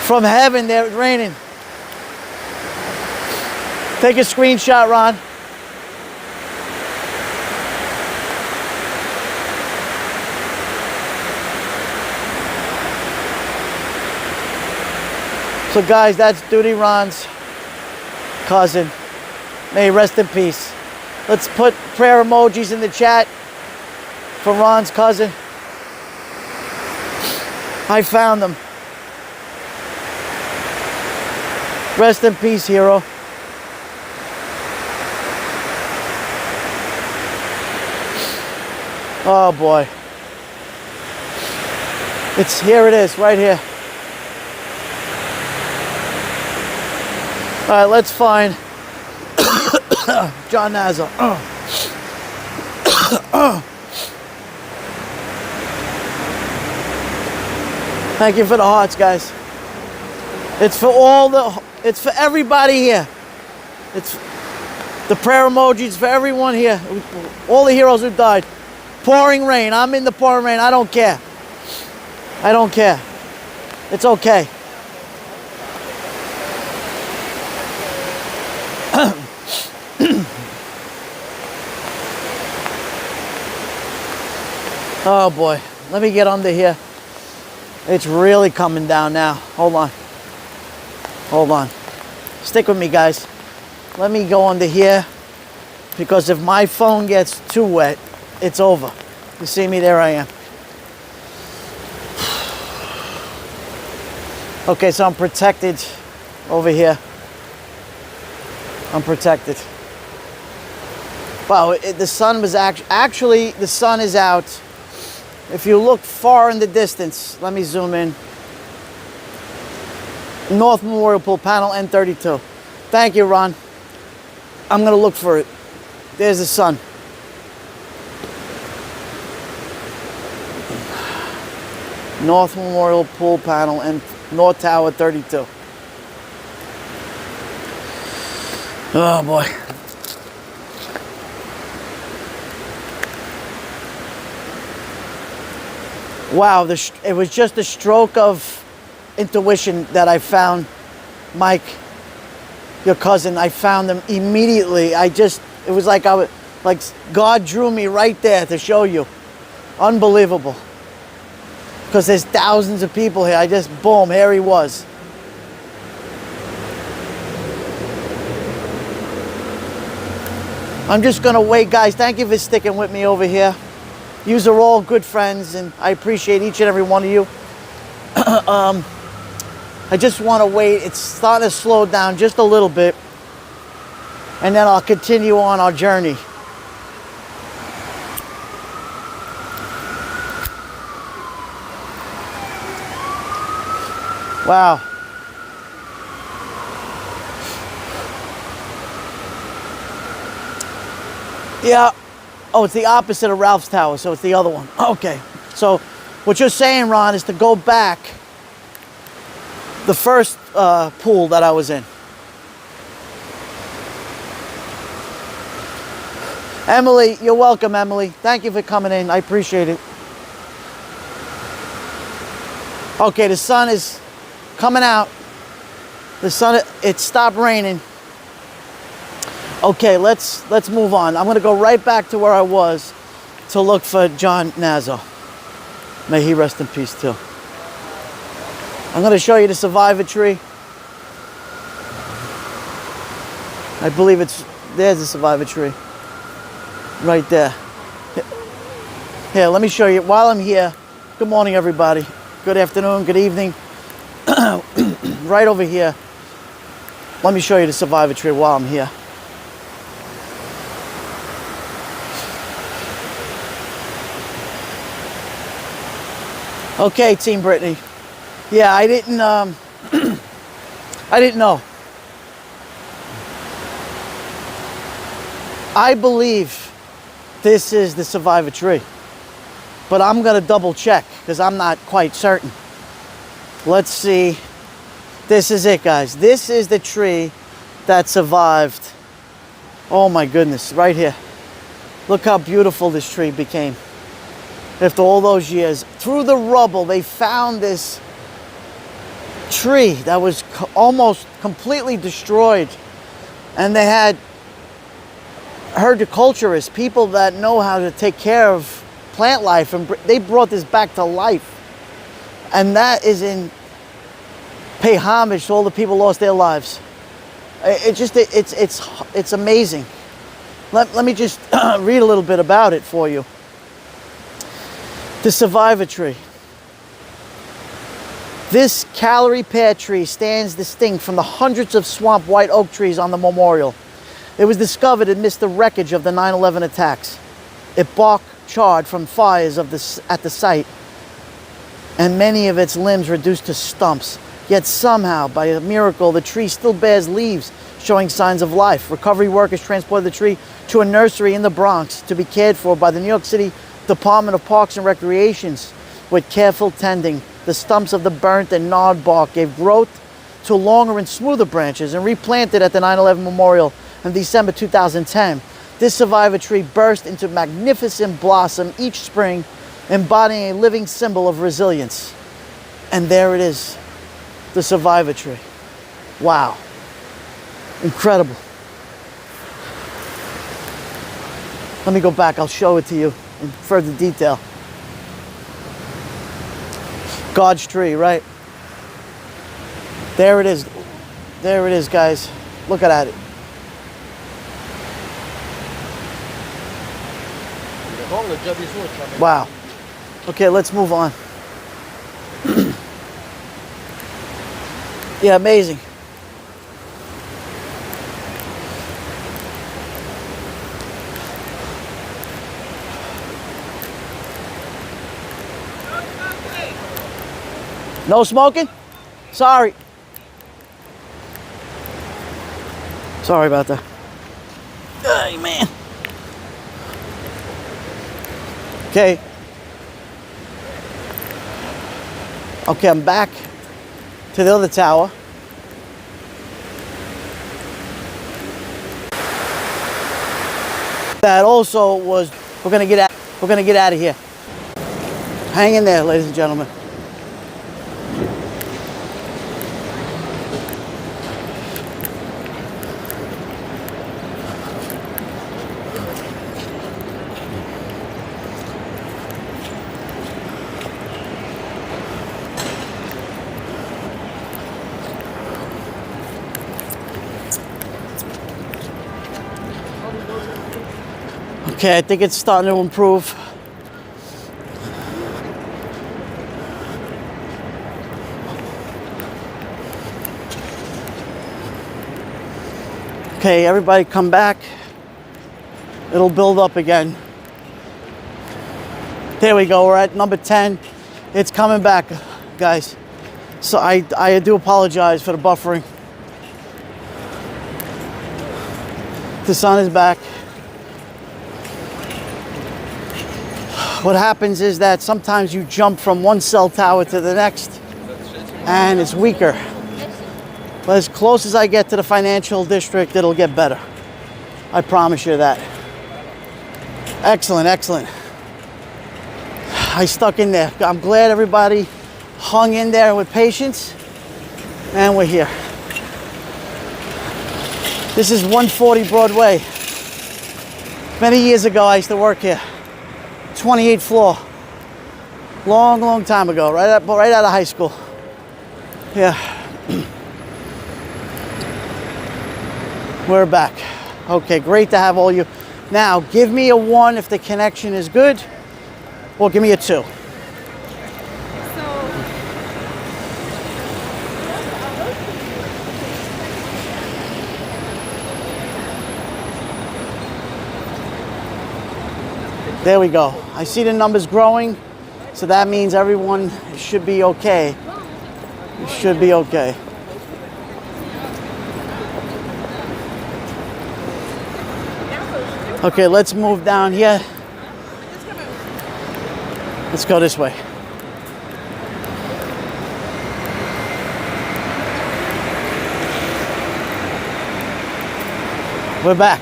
From heaven, they're raining. Take a screenshot, Ron. So guys, that's Duty Ron's cousin. May he rest in peace. Let's put prayer emojis in the chat for Ron's cousin. I found them. Rest in peace, hero. Oh boy. Here it is, right here. All right, let's find John Nazzo. Thank you for the hearts, guys. It's for everybody here. It's the prayer emojis for everyone here. All the heroes who died. Pouring rain. I'm in the pouring rain. I don't care. I don't care. It's okay. Oh boy, let me get under here. It's really coming down now. Hold on. Hold on. Stick with me, guys. Let me go under here, because if my phone gets too wet, it's over. You see me? There I am. Okay, so I'm protected over here. I'm protected. Wow, the sun was actually the sun is out. If you look far in the distance, let me zoom in. North Memorial Pool, panel N32. Thank you, Ron. I'm gonna look for it. There's the sun. North Memorial Pool panel and North Tower 32. Oh boy. Wow, it was just a stroke of intuition that I found Mike, your cousin. I found him immediately. It was like like God drew me right there to show you. Unbelievable. Because there's thousands of people here. Boom, here he was. I'm just gonna wait, guys. Thank you for sticking with me over here. Yous are all good friends, and I appreciate each and every one of you. I just want to wait. It's starting to slow down just a little bit, and then I'll continue on our journey. Wow. Yeah. Oh, it's the opposite of Ralph's Tower, so it's the other one. Okay. So what you're saying, Ron, is to go back the first pool that I was in. Emily, you're welcome, Emily. Thank you for coming in. I appreciate it. Okay, the sun is coming out. The sun, it stopped raining. Okay, let's move on. I'm going to go right back to where I was to look for John Nazo. May he rest in peace too. I'm going to show you the survivor tree. I believe there's a survivor tree. Right there. Here, let me show you. While I'm here, good morning, everybody. Good afternoon, good evening. Right over here. Let me show you the survivor tree while I'm here. Okay, Team Brittany. Yeah, I didn't I didn't know. I believe this is the survivor tree, but I'm gonna double check because I'm not quite certain. Let's see. This is it, guys. This is the tree that survived. Oh my goodness, right here. Look how beautiful this tree became. After all those years, through the rubble, they found this tree that was almost completely destroyed. And they had horticulturists, people that know how to take care of plant life, and they brought this back to life. And that is pay homage to all the people who lost their lives. It's amazing. Let me just read a little bit about it for you. The survivor tree. This calorie pear tree stands distinct from the hundreds of swamp white oak trees on the memorial. It was discovered amidst the wreckage of the 9/11 attacks. It bark charred from fires at the site, and many of its limbs reduced to stumps. Yet somehow, by a miracle, the tree still bears leaves showing signs of life. Recovery workers transported the tree to a nursery in the Bronx to be cared for by the New York City Department of Parks and Recreations. With careful tending, the stumps of the burnt and gnawed bark gave growth to longer and smoother branches and replanted at the 9/11 Memorial in December 2010. This survivor tree burst into magnificent blossom each spring, embodying a living symbol of resilience. And there it is, the survivor tree. Wow. Incredible. Let me go back, I'll show it to you in further detail. God's tree, right? There it is. There it is, guys. Look at it. Wow. Okay, let's move on. Yeah, amazing. No smoking? Sorry. Sorry about that. Hey, man. Okay. Okay, I'm back to the other tower. That also was, we're gonna get out of here. Hang in there, ladies and gentlemen. Okay, I think it's starting to improve. Okay, everybody come back. It'll build up again. There we go, we're at number 10. It's coming back, guys. So I do apologize for the buffering. The sun is back. What happens is that sometimes you jump from one cell tower to the next and it's weaker. But as close as I get to the financial district, it'll get better. I promise you that. Excellent, excellent. I stuck in there. I'm glad everybody hung in there with patience, and we're here. This is 140 Broadway. Many years ago, I used to work here. 28th floor. Long time ago, right out of high school. Yeah. We're back. Okay, great to have all you. Now, give me a 1 if the connection is good, or give me a 2. There we go. I see the numbers growing, so that means everyone should be okay. You should be okay. Okay, let's move down here. Let's go this way. We're back.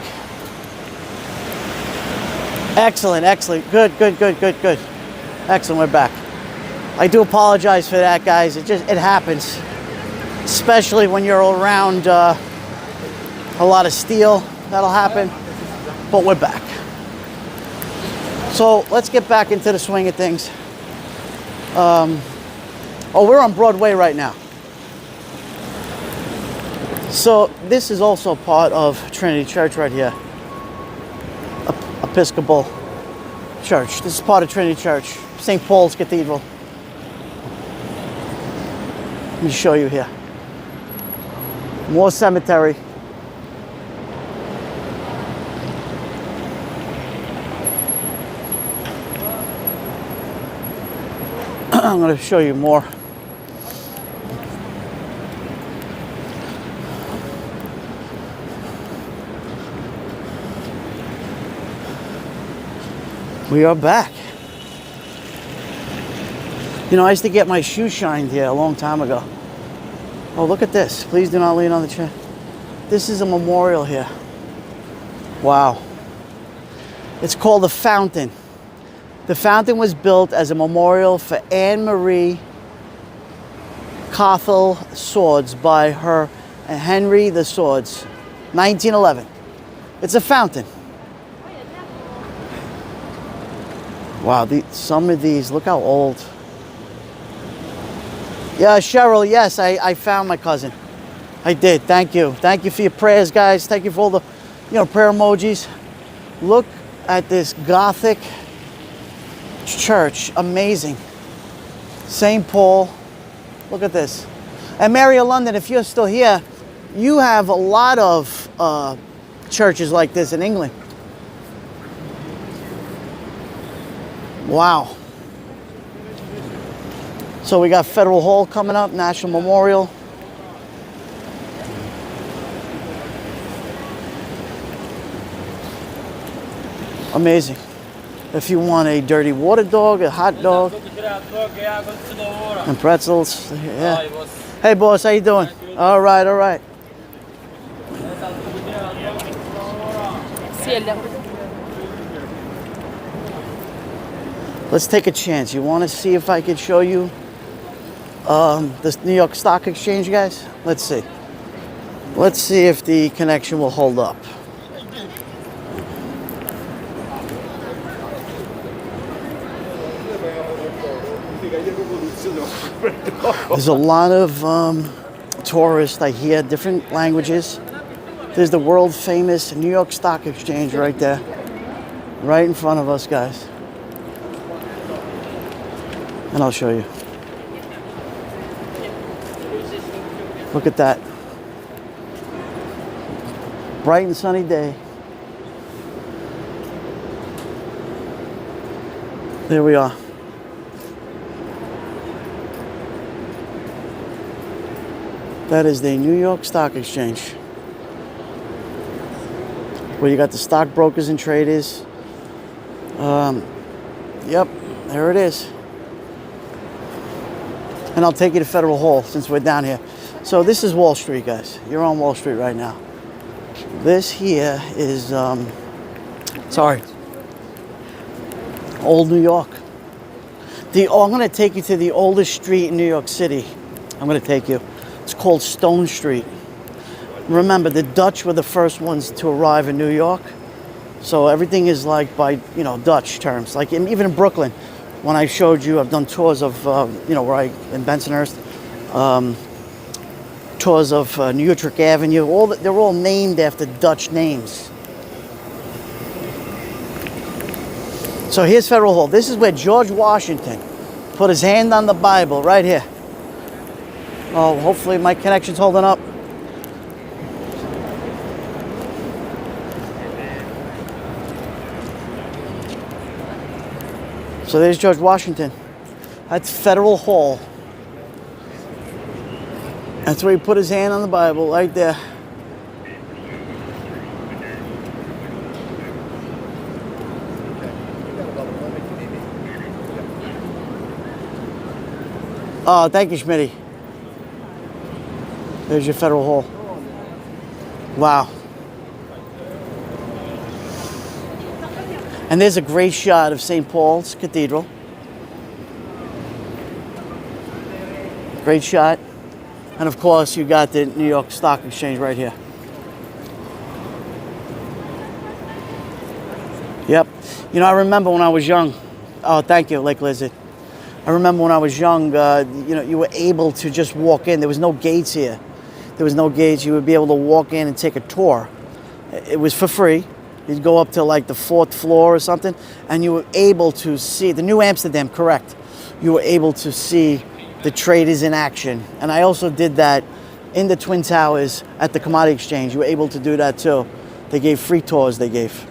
Excellent, excellent. Good. Excellent, we're back. I do apologize for that, guys. It happens. Especially when you're around a lot of steel, that'll happen. But we're back. So let's get back into the swing of things. We're on Broadway right now. So this is also part of Trinity Church right here. Episcopal Church. This is part of Trinity Church. St. Paul's Cathedral. Let me show you here. More cemetery. I'm going to show you more. We are back. You know, I used to get my shoes shined here a long time ago. Oh, look at this. Please do not lean on the chair. This is a memorial here. Wow. It's called the Fountain. The fountain was built as a memorial for Anne Marie Cathal Swords by her Henry the Swords, 1911. It's a fountain. Wow, some of these, look how old. Yeah, Cheryl, yes, I found my cousin. I did, thank you. Thank you for your prayers, guys. Thank you for all the, prayer emojis. Look at this Gothic church, amazing. St. Paul, look at this. And Mary of London, if you're still here, you have a lot of churches like this in England. Wow. So we got Federal Hall coming up, National Memorial. Amazing. If you want a dirty water dog, a hot dog, and pretzels. Yeah. Hey, boss, how you doing? All right, all right. Let's take a chance. You want to see if I could show you this New York Stock Exchange, guys? Let's see. Let's see if the connection will hold up. There's a lot of tourists. I hear different languages. There's the world famous New York Stock Exchange right there. Right in front of us, guys. And I'll show you. Look at that. Bright and sunny day. There we are. That is the New York Stock Exchange, where you got the stockbrokers and traders. Yep, there it is. And I'll take you to Federal Hall since we're down here. So this is Wall Street, guys. You're on Wall Street right now. This here is, Old New York. I'm going to take you to the oldest street in New York City. I'm going to take you. It's called Stone Street. Remember, the Dutch were the first ones to arrive in New York. So everything is like by, Dutch terms. Like even in Brooklyn, when I showed you, I've done tours of, in Bensonhurst, tours of New Utrecht Avenue. They're all named after Dutch names. So here's Federal Hall. This is where George Washington put his hand on the Bible, right here. Oh, hopefully my connection's holding up. So there's George Washington. That's Federal Hall. That's where he put his hand on the Bible, right there. Oh, thank you, Schmitty. There's your Federal Hall. Wow. And there's a great shot of St. Paul's Cathedral. Great shot. And of course, you got the New York Stock Exchange right here. Yep. I remember when I was young. Oh, thank you, Lake Lizard. I remember when I was young, you were able to just walk in. There was no gates here. There was no gates. You would be able to walk in and take a tour. It was for free. You'd go up to like the 4th floor or something, and you were able to see the New Amsterdam, correct. You were able to see the traders in action. And I also did that in the Twin Towers at the Commodity Exchange. You were able to do that too. They gave free tours, they gave.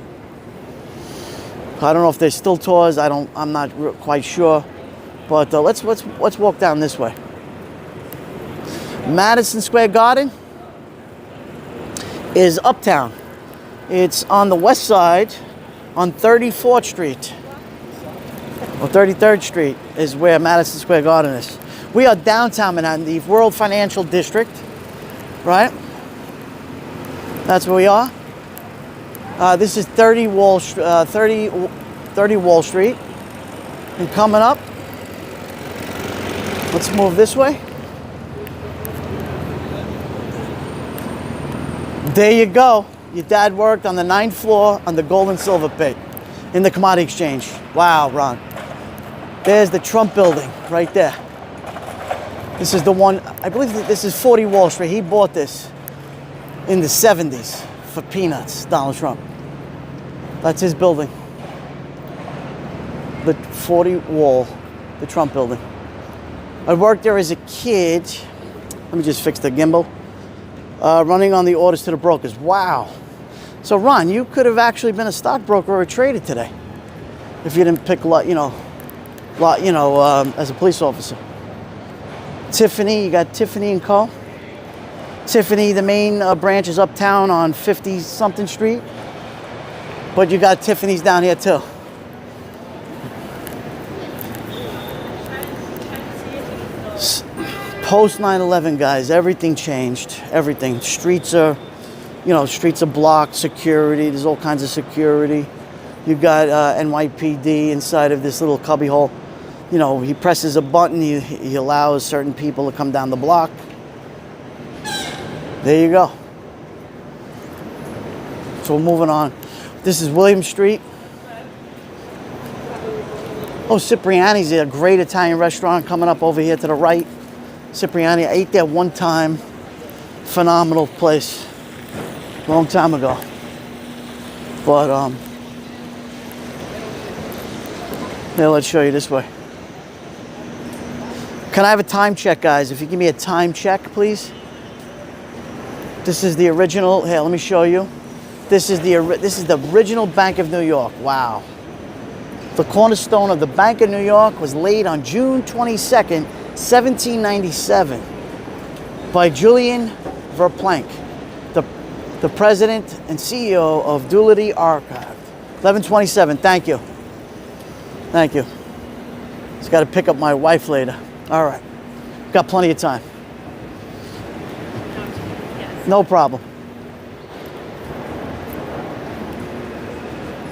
I don't know if there's still tours. I'm not quite sure. But let's walk down this way. Madison Square Garden is uptown. It's on the west side on 34th Street. Or 33rd Street is where Madison Square Garden is. We are downtown Manhattan, the World Financial District, right? That's where we are. This is 30 Wall Street. And coming up, let's move this way. There you go. Your dad worked on the 9th floor on the gold and silver pit in the Commodity Exchange. Wow, Ron. There's the Trump building right there. This is the one, I believe that this is 40 Wall Street. He bought this in the 70s for peanuts, Donald Trump. That's his building. The 40 Wall, the Trump building. I worked there as a kid. Let me just fix the gimbal. Running on the orders to the brokers. Wow. So Ron, you could have actually been a stockbroker or a trader today if you didn't pick as a police officer. Tiffany, you got Tiffany & Co. Tiffany, the main branch is uptown on 50-something Street. But you got Tiffany's down here too. Post 9/11, guys, everything changed. Everything. Streets are blocked. Security. There's all kinds of security. You got NYPD inside of this little cubby hole. You know, he presses a button, he allows certain people to come down the block. There you go. So we're moving on. This is William Street. Oh, Cipriani's a great Italian restaurant coming up over here to the right. Cipriani, I ate there one time. Phenomenal place. Long time ago. But, here, let's show you this way. Can I have a time check, guys? If you give me a time check, please. This is the original. Here, let me show you. This is the original Bank of New York. Wow. The cornerstone of the Bank of New York was laid on June 22nd, 1797 by Julian Verplanck, the president and CEO of Doolittle Archive. 1127, thank you. Thank you. Just got to pick up my wife later. All right. Got plenty of time. No problem.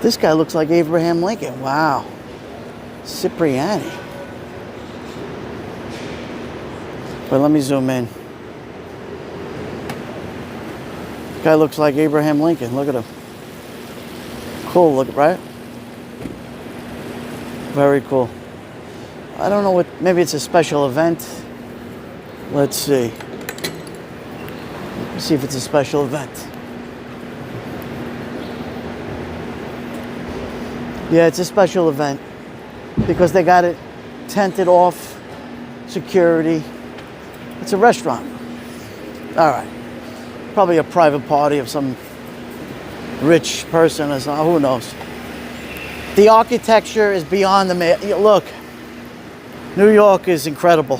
This guy looks like Abraham Lincoln. Wow. Cipriani. But let me zoom in. Guy looks like Abraham Lincoln. Look at him. Cool, look, right? Very cool. I don't know what, maybe it's a special event. Let's see. Let's see if it's a special event. Yeah, it's a special event because they got it tented off, security. It's a restaurant. All right. Probably a private party of some rich person or something, who knows. The architecture is beyond the, look, New York is incredible.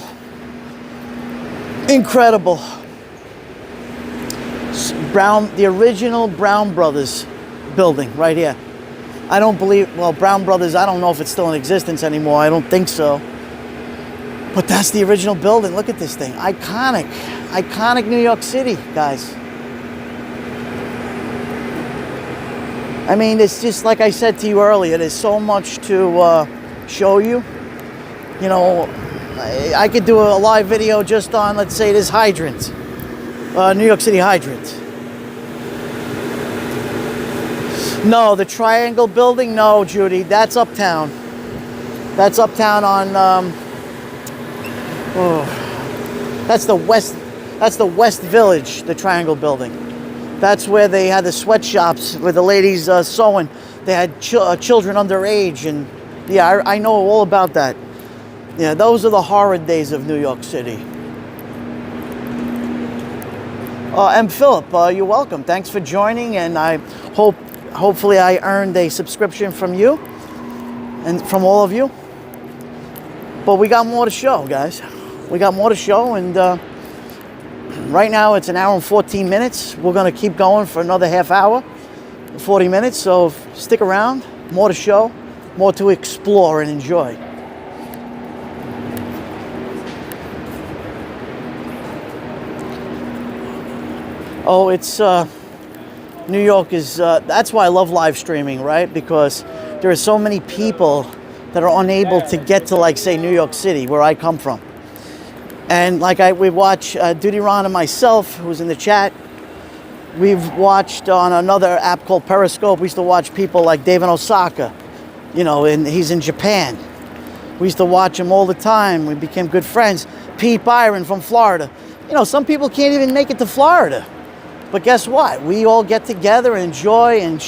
Incredible. The original Brown Brothers building right here. I don't believe, well, Brown Brothers, I don't know if it's still in existence anymore. I don't think so. But that's the original building. Look at this thing. Iconic. Iconic New York City, guys. I mean, it's just like I said to you earlier, there's so much to show you. You know, I could do a live video just on, let's say, this hydrant. New York City hydrant. No, the Triangle building, no, Judy, that's uptown. That's uptown on, that's the West Village, the Triangle building. That's where they had the sweatshops where the ladies sewing. They had children underage, and yeah, I know all about that. Yeah, those are the horrid days of New York City. And Philip, you're welcome. Thanks for joining, and I hopefully I earned a subscription from you and from all of you. But we got more to show, guys. We got more to show, and right now it's 1 hour and 14 minutes. We're going to keep going for another half hour, 40 minutes. So stick around. More to show, more to explore and enjoy. Oh, it's New York is. That's why I love live streaming, right? Because there are so many people that are unable to get to, like, say, New York City, where I come from. And like we watch Duty Ron and myself, who's in the chat. We've watched on another app called Periscope. We used to watch people like David Osaka, you know, and he's in Japan. We used to watch him all the time. We became good friends. Pete Byron from Florida. You know, some people can't even make it to Florida. But guess what? We all get together and enjoy and,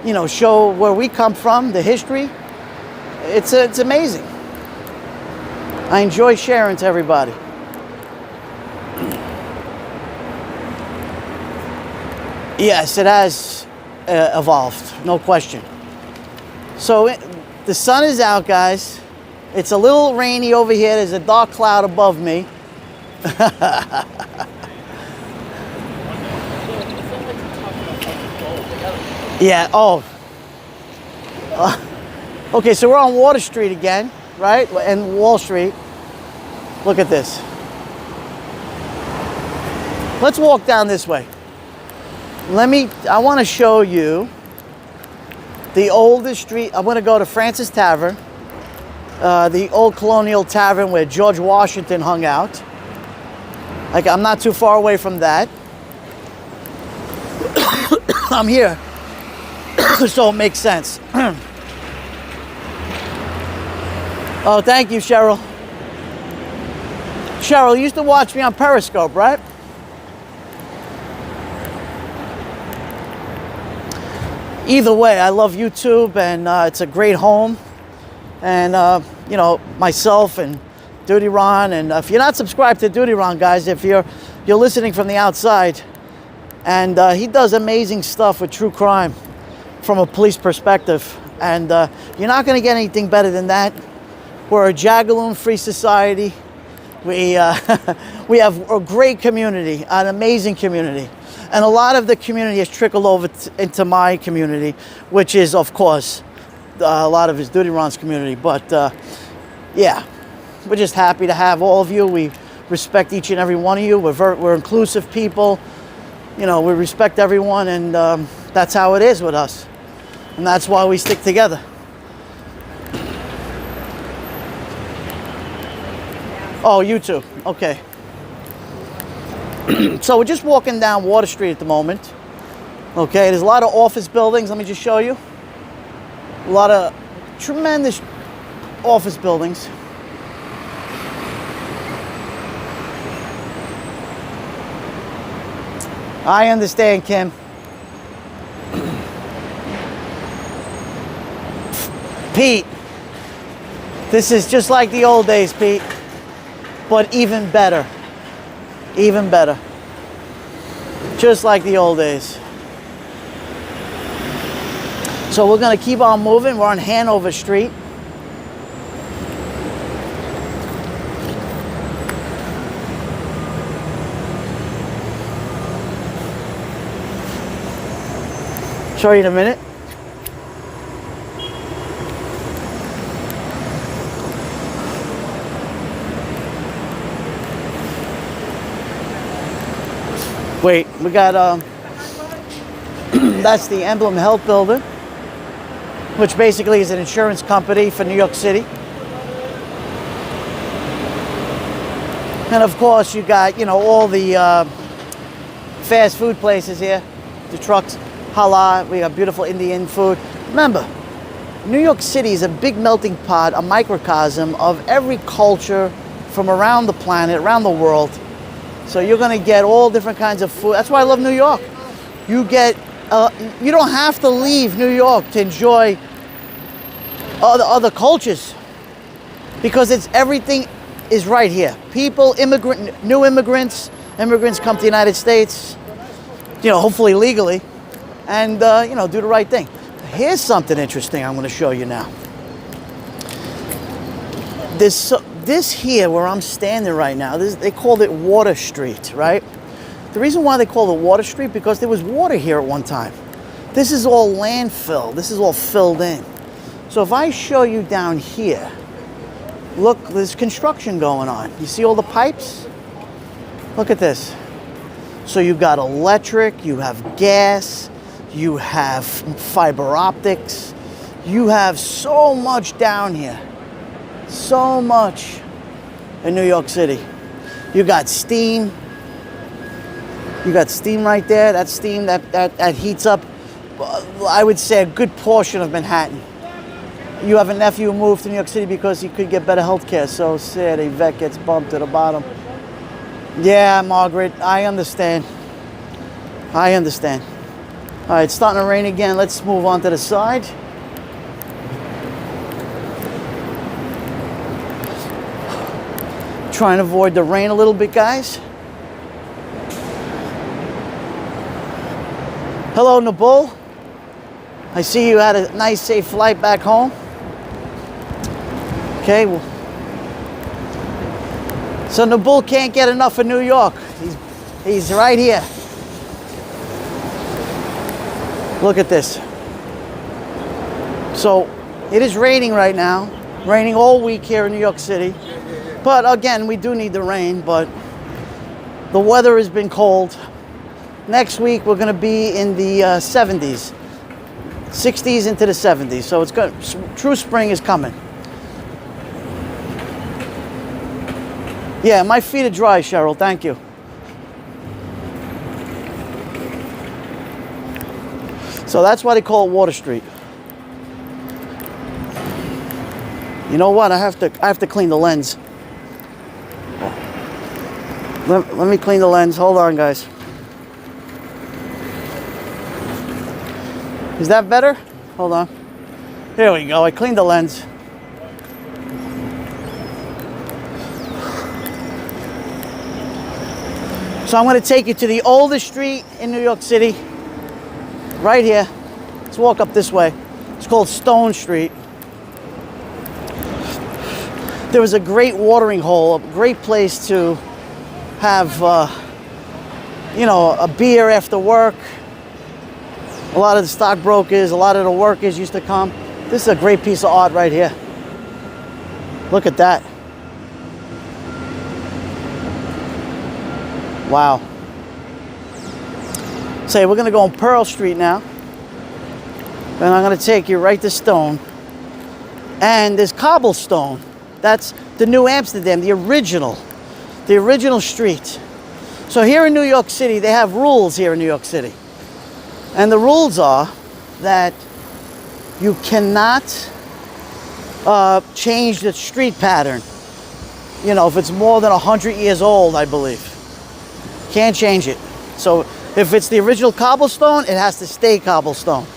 you know, show where we come from, the history. It's amazing. I enjoy sharing to everybody. Yes, it has evolved, no question. So the sun is out, guys. It's a little rainy over here. There's a dark cloud above me. Yeah, oh. Okay, so we're on Water Street again, right? And Wall Street. Look at this. Let's walk down this way. I want to show you The oldest street, I'm gonna go to Francis Tavern, the old colonial tavern where George Washington hung out. Like, I'm not too far away from that. I'm here, so it makes sense. Oh, thank you, Cheryl. Cheryl, you used to watch me on Periscope, right? Either way, I love YouTube, and it's a great home. And, you know, myself and Duty Ron, and if you're not subscribed to Duty Ron, guys, if you're listening from the outside, and he does amazing stuff with true crime from a police perspective, and you're not going to get anything better than that. We're a Jagaloon-free society. We have a great community, an amazing community. And a lot of the community has trickled over into my community, which is, of course, a lot of his Duty Ron's community. But yeah, we're just happy to have all of you. We respect each and every one of you. We're inclusive people. You know, we respect everyone, and that's how it is with us. And that's why we stick together. Oh, YouTube. Okay. So we're just walking down Water Street at the moment. Okay, there's a lot of office buildings. Let me just show you. A lot of tremendous office buildings. I understand, Kim. Pete, this is just like the old days, Pete, but even better. Even better. Just like the old days. So we're going to keep on moving. We're on Hanover Street. Show you in a minute. Wait, we got, that's the Emblem Health Building, which basically is an insurance company for New York City. And of course, you got, you know, all the fast food places here, the trucks, halal, we got beautiful Indian food. Remember, New York City is a big melting pot, a microcosm of every culture from around the planet, around the world. So you're going to get all different kinds of food. That's why I love New York. You get, you don't have to leave New York to enjoy other cultures, because it's everything is right here. People, new immigrants come to the United States, you know, hopefully legally, and you know, do the right thing. Here's something interesting I'm going to show you now. This here, where I'm standing right now, they called it Water Street, right? The reason why they called it Water Street, because there was water here at one time. This is all landfill. This is all filled in. So if I show you down here, look, there's construction going on. You see all the pipes? Look at this. So you've got electric, you have gas, you have fiber optics, you have so much down here. So much in New York City. You got steam. You got steam right there. That steam that heats up, I would say, a good portion of Manhattan. You have a nephew who moved to New York City because he could get better health care. So sad, a vet gets bumped to the bottom. Yeah, Margaret, I understand. I understand. All right, it's starting to rain again. Let's move on to the side. Trying to avoid the rain a little bit, guys. Hello, Nabul. I see you had a nice, safe flight back home. Okay. Well, so Nabul can't get enough of New York. He's right here. Look at this. So it is raining right now. Raining all week here in New York City. But again, we do need the rain, but the weather has been cold. Next week, we're going to be in the 70s. 60s into the 70s. So it's good. True spring is coming. Yeah, my feet are dry, Cheryl. Thank you. So that's why they call it Water Street. You know what? I have to clean the lens. Let me clean the lens. Hold on, guys. Is that better? Hold on. Here we go. I cleaned the lens. So I'm going to take you to the oldest street in New York City. Right here. Let's walk up this way. It's called Stone Street. There was a great watering hole, a great place to have, you know, a beer after work. A lot of the stockbrokers, a lot of the workers used to come. This is a great piece of art right here. Look at that. Wow. Say, we're gonna go on Pearl Street now. And I'm gonna take you right to Stone. And there's cobblestone. That's the New Amsterdam, the original street. So here in New York City, they have rules here in New York City. And the rules are that you cannot change the street pattern. You know, if it's more than 100 years old, I believe. Can't change it. So if it's the original cobblestone, it has to stay cobblestone.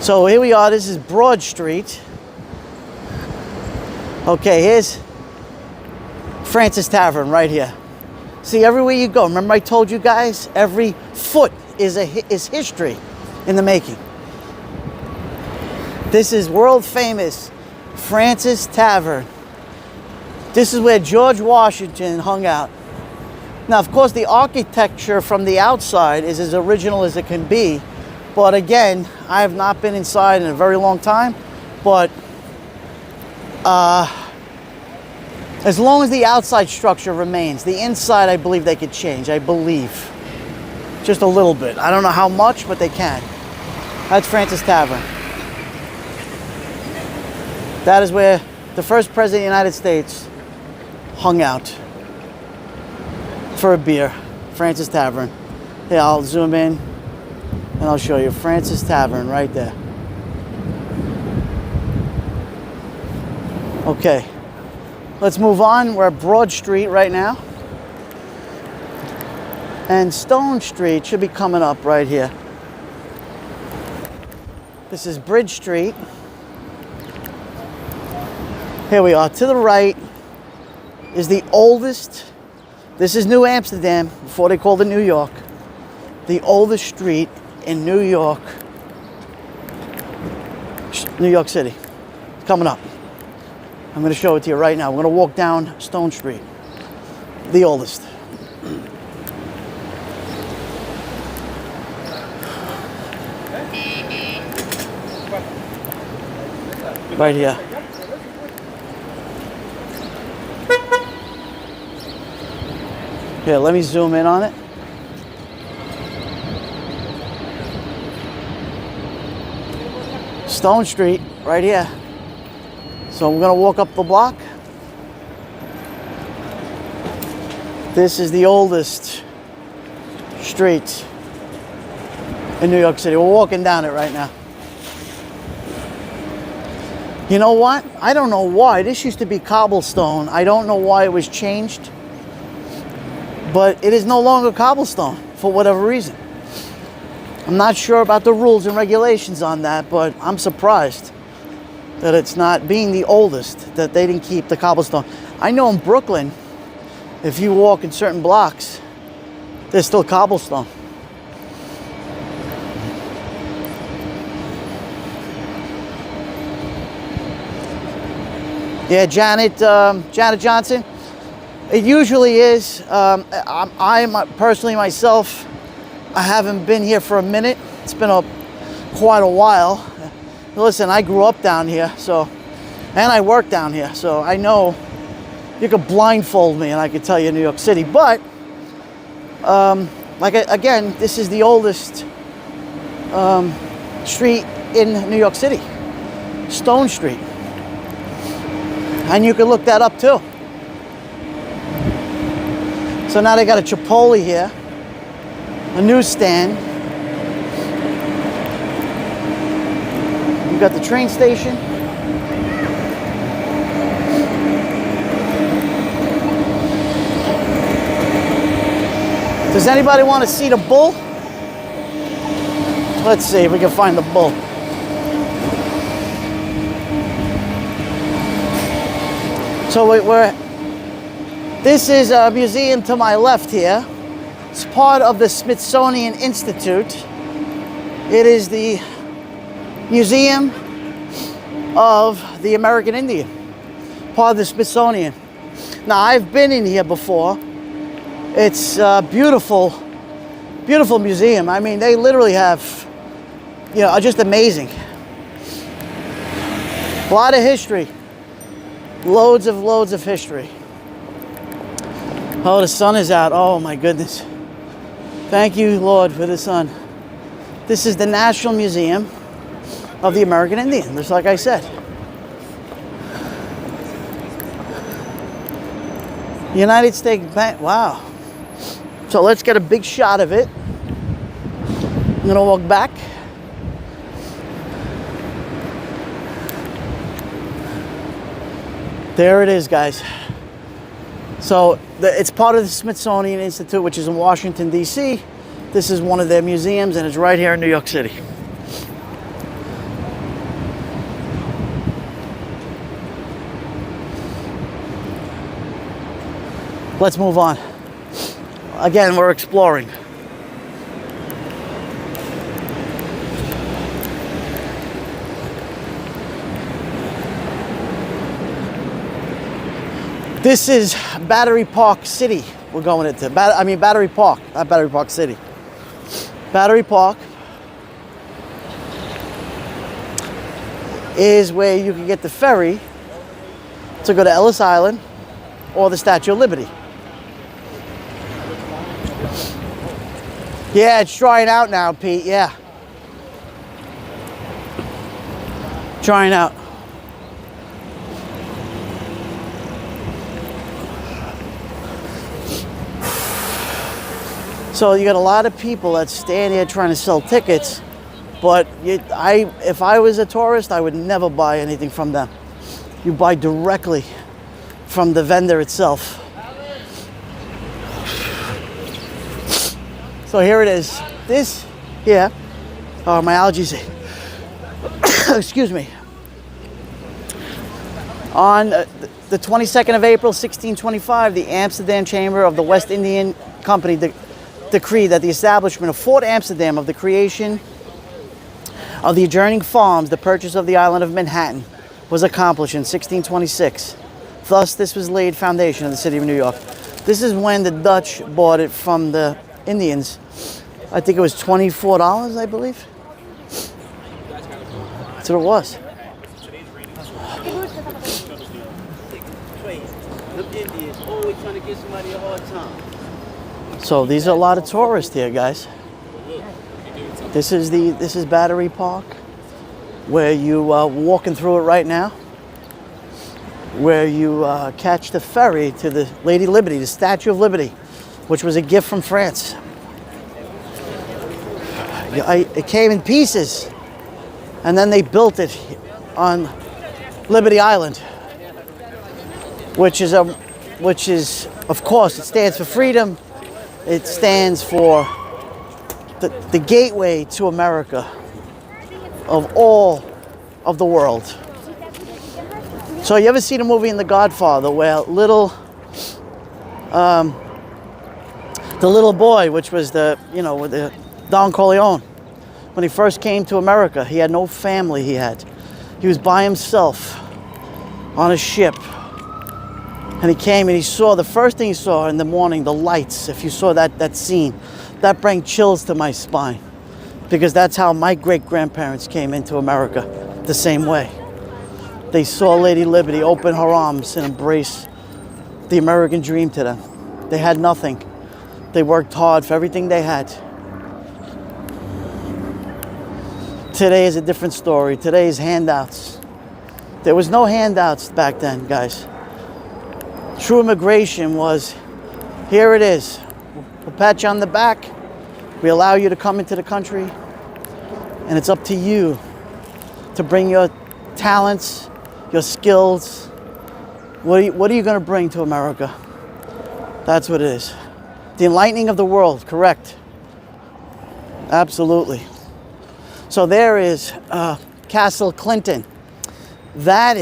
So here we are, this is Broad Street. Okay, here's Francis Tavern right here. See, everywhere you go, remember I told you guys, every foot is history in the making. This is world famous Francis Tavern. This is where George Washington hung out. Now, of course, the architecture from the outside is as original as it can be. But again, I have not been inside in a very long time. But as long as the outside structure remains, the inside, I believe they could change. I believe. Just a little bit. I don't know how much, but they can. That's Francis Tavern. That is where the first president of the United States hung out for a beer. Francis Tavern. Here, I'll zoom in and I'll show you Francis Tavern right there. Okay, let's move on. We're at Broad Street right now. And Stone Street should be coming up right here. This is Bridge Street. Here we are. To the right is the oldest, this is New Amsterdam, before they called it New York. The oldest street in New York City. It's coming up. I'm going to show it to you right now. We're going to walk down Stone Street. The oldest. Right here. Here, let me zoom in on it. Stone Street, right here. So we're gonna walk up the block. This is the oldest street in New York City. We're walking down it right now. You know what? I don't know why. This used to be cobblestone. I don't know why it was changed. But it is no longer cobblestone for whatever reason. I'm not sure about the rules and regulations on that, but I'm surprised that it's not being the oldest, that they didn't keep the cobblestone. I know in Brooklyn, if you walk in certain blocks, there's still cobblestone. Yeah, Janet Johnson. It usually is. I personally myself, I haven't been here for a minute. It's been quite a while. Listen, I grew up down here, and I work down here, so I know you could blindfold me and I could tell you New York City. But Again, this is the oldest street in New York City, Stone Street. And you can look that up too. So now they got a Chipotle here, a newsstand. You got the train station. Does anybody want to see the bull? Let's see if we can find the bull. So this is a museum to my left here. It's part of the Smithsonian Institute. It is the Museum of the American Indian, part of the Smithsonian. Now, I've been in here before. It's a beautiful, beautiful museum. I mean, they literally have, just amazing. A lot of history. Loads of history. Oh, the sun is out. Oh, my goodness. Thank you, Lord, for the sun. This is the National Museum of the American Indian, just like I said. United States Bank. Wow. So let's get a big shot of it. I'm going to walk back. There it is, guys. So it's part of the Smithsonian Institute, which is in Washington, D.C. This is one of their museums, and it's right here in New York City. Let's move on. Again, we're exploring. This is Battery Park City. We're going into Battery Park, not Battery Park City. Battery Park is where you can get the ferry to go to Ellis Island or the Statue of Liberty. Yeah, it's drying out now, Pete. Yeah. Drying out. So you got a lot of people that stand here trying to sell tickets, but if I was a tourist, I would never buy anything from them. You buy directly from the vendor itself. So here it is. This here, my allergies. Excuse me. On the 22nd of April, 1625, the Amsterdam Chamber of the West Indian Company decreed that the establishment of Fort Amsterdam, of the creation of the adjoining farms, the purchase of the island of Manhattan, was accomplished in 1626. Thus, this was laid foundation of the city of New York. This is when the Dutch bought it from the Indians. I think it was $24, I believe. That's what it was. So these are a lot of tourists here, guys. This is Battery Park, where you walking through it right now, where you catch the ferry to the Lady Liberty, the Statue of Liberty, which was a gift from France. It came in pieces, and then they built it on Liberty Island, which is of course, it stands for freedom. It stands for the gateway to America of all of the world. So you ever seen a movie in The Godfather where the little boy, which was with the Don Corleone, when he first came to America, he had no family. He was by himself on a ship. And he came and he saw, the first thing he saw in the morning, the lights. If you saw that scene, that brought chills to my spine. Because that's how my great-grandparents came into America, the same way. They saw Lady Liberty open her arms and embrace the American dream to them. They had nothing, They worked hard for everything they had. Today is a different story. Today is handouts. There was no handouts back then, guys. True immigration was, here it is. We'll pat you on the back. We allow you to come into the country. And it's up to you to bring your talents, your skills. What are you going to bring to America? That's what it is. The enlightening of the world, correct. Absolutely. So there is Castle Clinton. That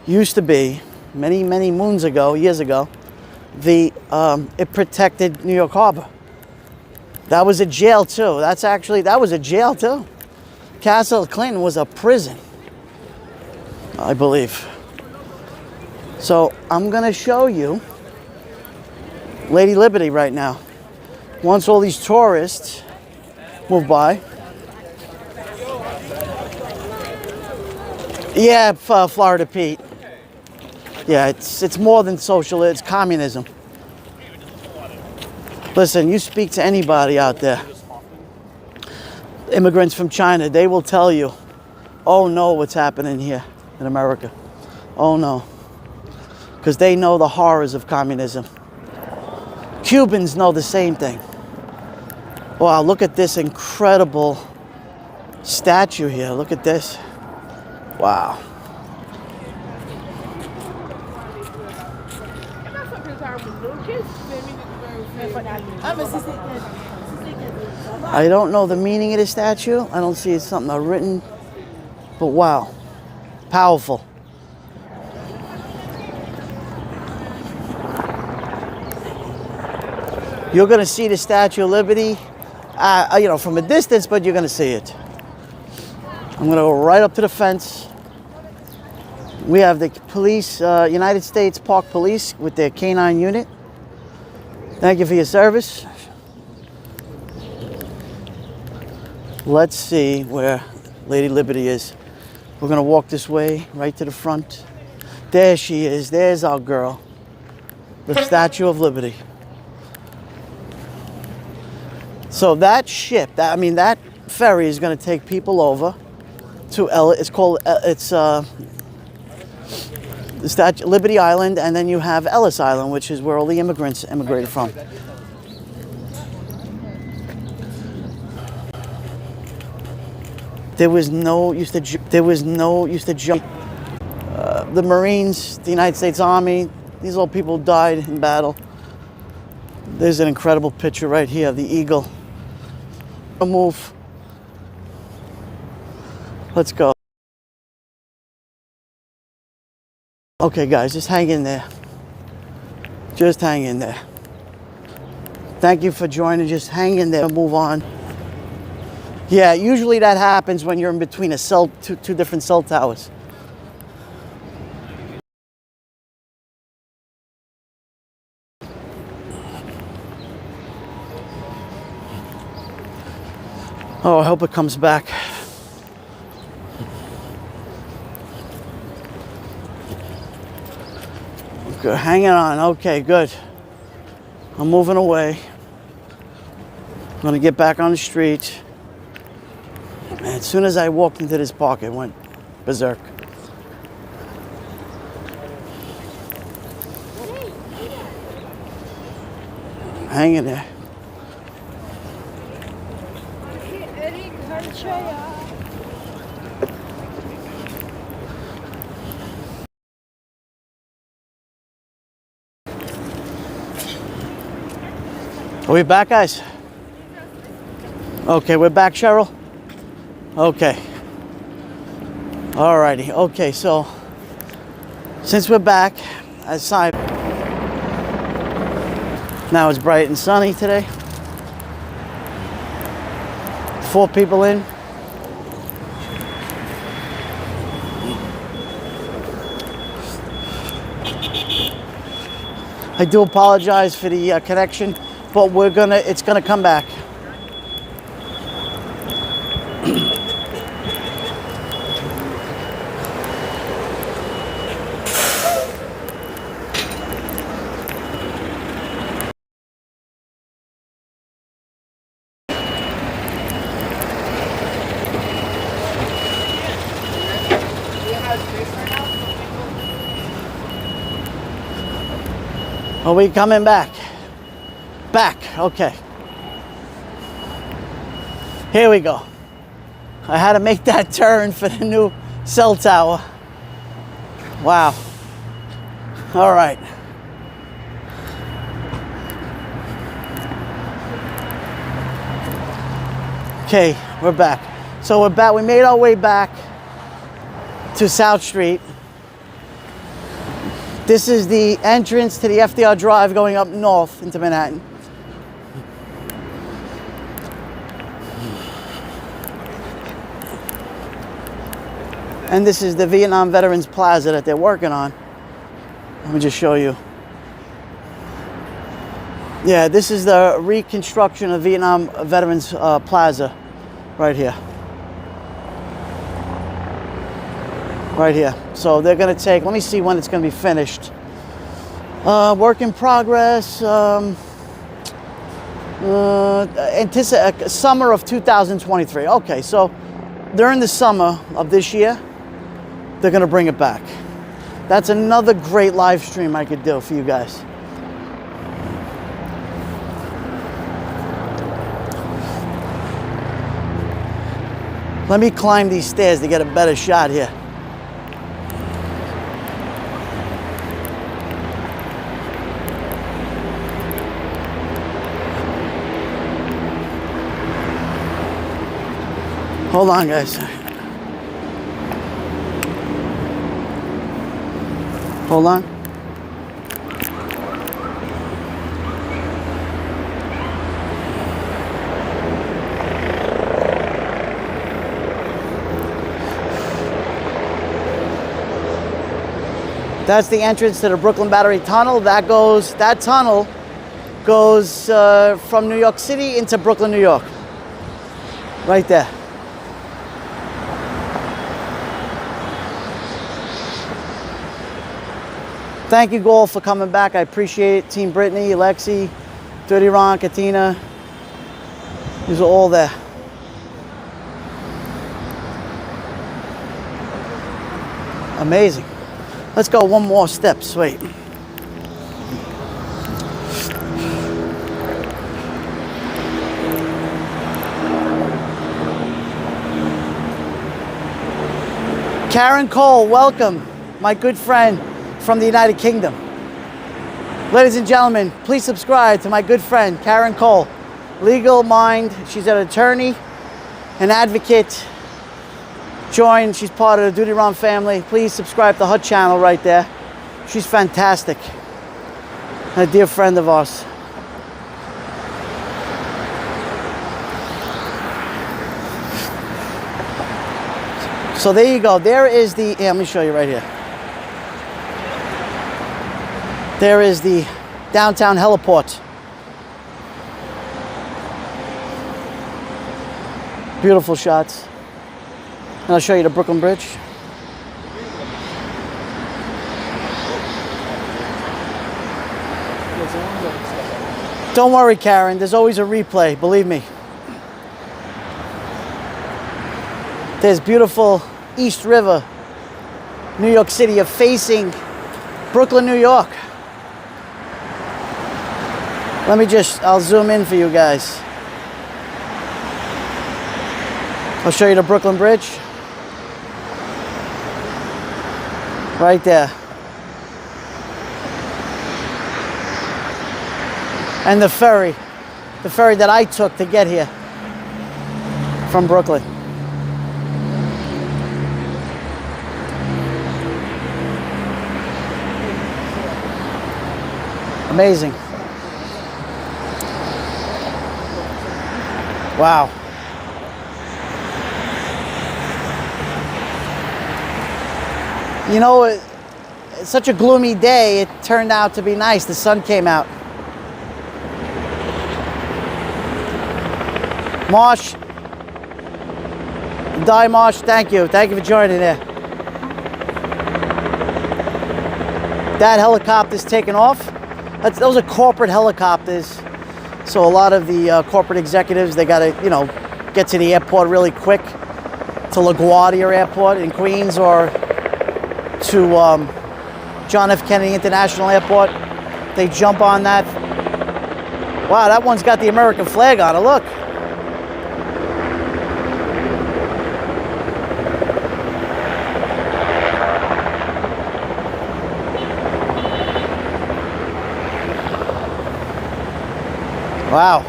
used to be, many, many moons ago, years ago, it protected New York Harbor. That was a jail too. That was a jail too. Castle Clinton was a prison, I believe. So I'm gonna show you Lady Liberty right now. Once all these tourists move by. Yeah, Florida Pete. Yeah, it's more than social, it's communism. Listen, you speak to anybody out there, immigrants from China, they will tell you, oh no, what's happening here in America. Oh no. Because they know the horrors of communism. Cubans know the same thing. Wow, look at this incredible statue here. Look at this. Wow. I don't know the meaning of the statue. I don't see it's something written. But wow. Powerful. You're going to see the Statue of Liberty, from a distance, but you're going to see it. I'm going to go right up to the fence. We have the police, United States Park Police with their canine unit. Thank you for your service. Let's see where Lady Liberty is. We're going to walk this way, right to the front. There she is. There's our girl. The Statue of Liberty. So that ship, that ferry is going to take people over to the Statue Liberty Island, and then you have Ellis Island, which is where all the immigrants immigrated from. There was no used to jump. The Marines, the United States Army, these old people died in battle. There's an incredible picture right here of the eagle. Move. Let's go. Okay, guys, just hang in there. Just hang in there. Thank you for joining. Just hang in there. Move on. Yeah, usually that happens when you're in between two different cell towers. Oh, I hope it comes back. Good, hanging on. Okay, good. I'm moving away. I'm gonna get back on the street. And as soon as I walked into this park, it went berserk. Hang in there. Are we back, guys? Okay, we're back, Cheryl? Okay. Alrighty. Okay, so since we're back, aside, now it's bright and sunny today. 4 people in. I do apologize for the connection, but it's gonna come back. Are we coming back? Back, okay. Here we go. I had to make that turn for the new cell tower. Wow. All right. Okay, we're back. So we're back. We made our way back to South Street. This is the entrance to the FDR Drive going up north into Manhattan. And this is the Vietnam Veterans Plaza that they're working on. Let me just show you. Yeah, this is the reconstruction of Vietnam Veterans Plaza right here. Right here. So they're going to take, let me see when it's going to be finished. Work in progress. Summer of 2023. Okay, so during the summer of this year, they're going to bring it back. That's another great live stream I could do for you guys. Let me climb these stairs to get a better shot here. Hold on, guys. Hold on. That's the entrance to the Brooklyn Battery Tunnel. That tunnel goes from New York City into Brooklyn, New York. Right there. Thank you all for coming back. I appreciate it. Team Brittany, Alexi, Dirty Ron, Katina. These are all there. Amazing. Let's go one more steps. Wait. Karen Cole, welcome, my good friend from the United Kingdom. Ladies and gentlemen, please subscribe to my good friend, Karen Cole. Legal Mind, she's an attorney, an advocate. She's part of the Duty Ron family. Please subscribe to her channel right there. She's fantastic. A dear friend of ours. So there you go. There is the, let me show you right here. There is the downtown heliport. Beautiful shots. And I'll show you the Brooklyn Bridge. Don't worry, Karen. There's always a replay, believe me. There's beautiful East River, New York City. You're facing Brooklyn, New York. I'll zoom in for you guys. I'll show you the Brooklyn Bridge. Right there. And the ferry that I took to get here from Brooklyn. Amazing. Wow. You know, it's such a gloomy day. It turned out to be nice. The sun came out. Marsh. Die Marsh, thank you. Thank you for joining there. That helicopter's taken off. Those are corporate helicopters. So a lot of the corporate executives, they got to, get to the airport really quick, to LaGuardia Airport in Queens or to John F. Kennedy International Airport. They jump on that. Wow, that one's got the American flag on it, look. Wow.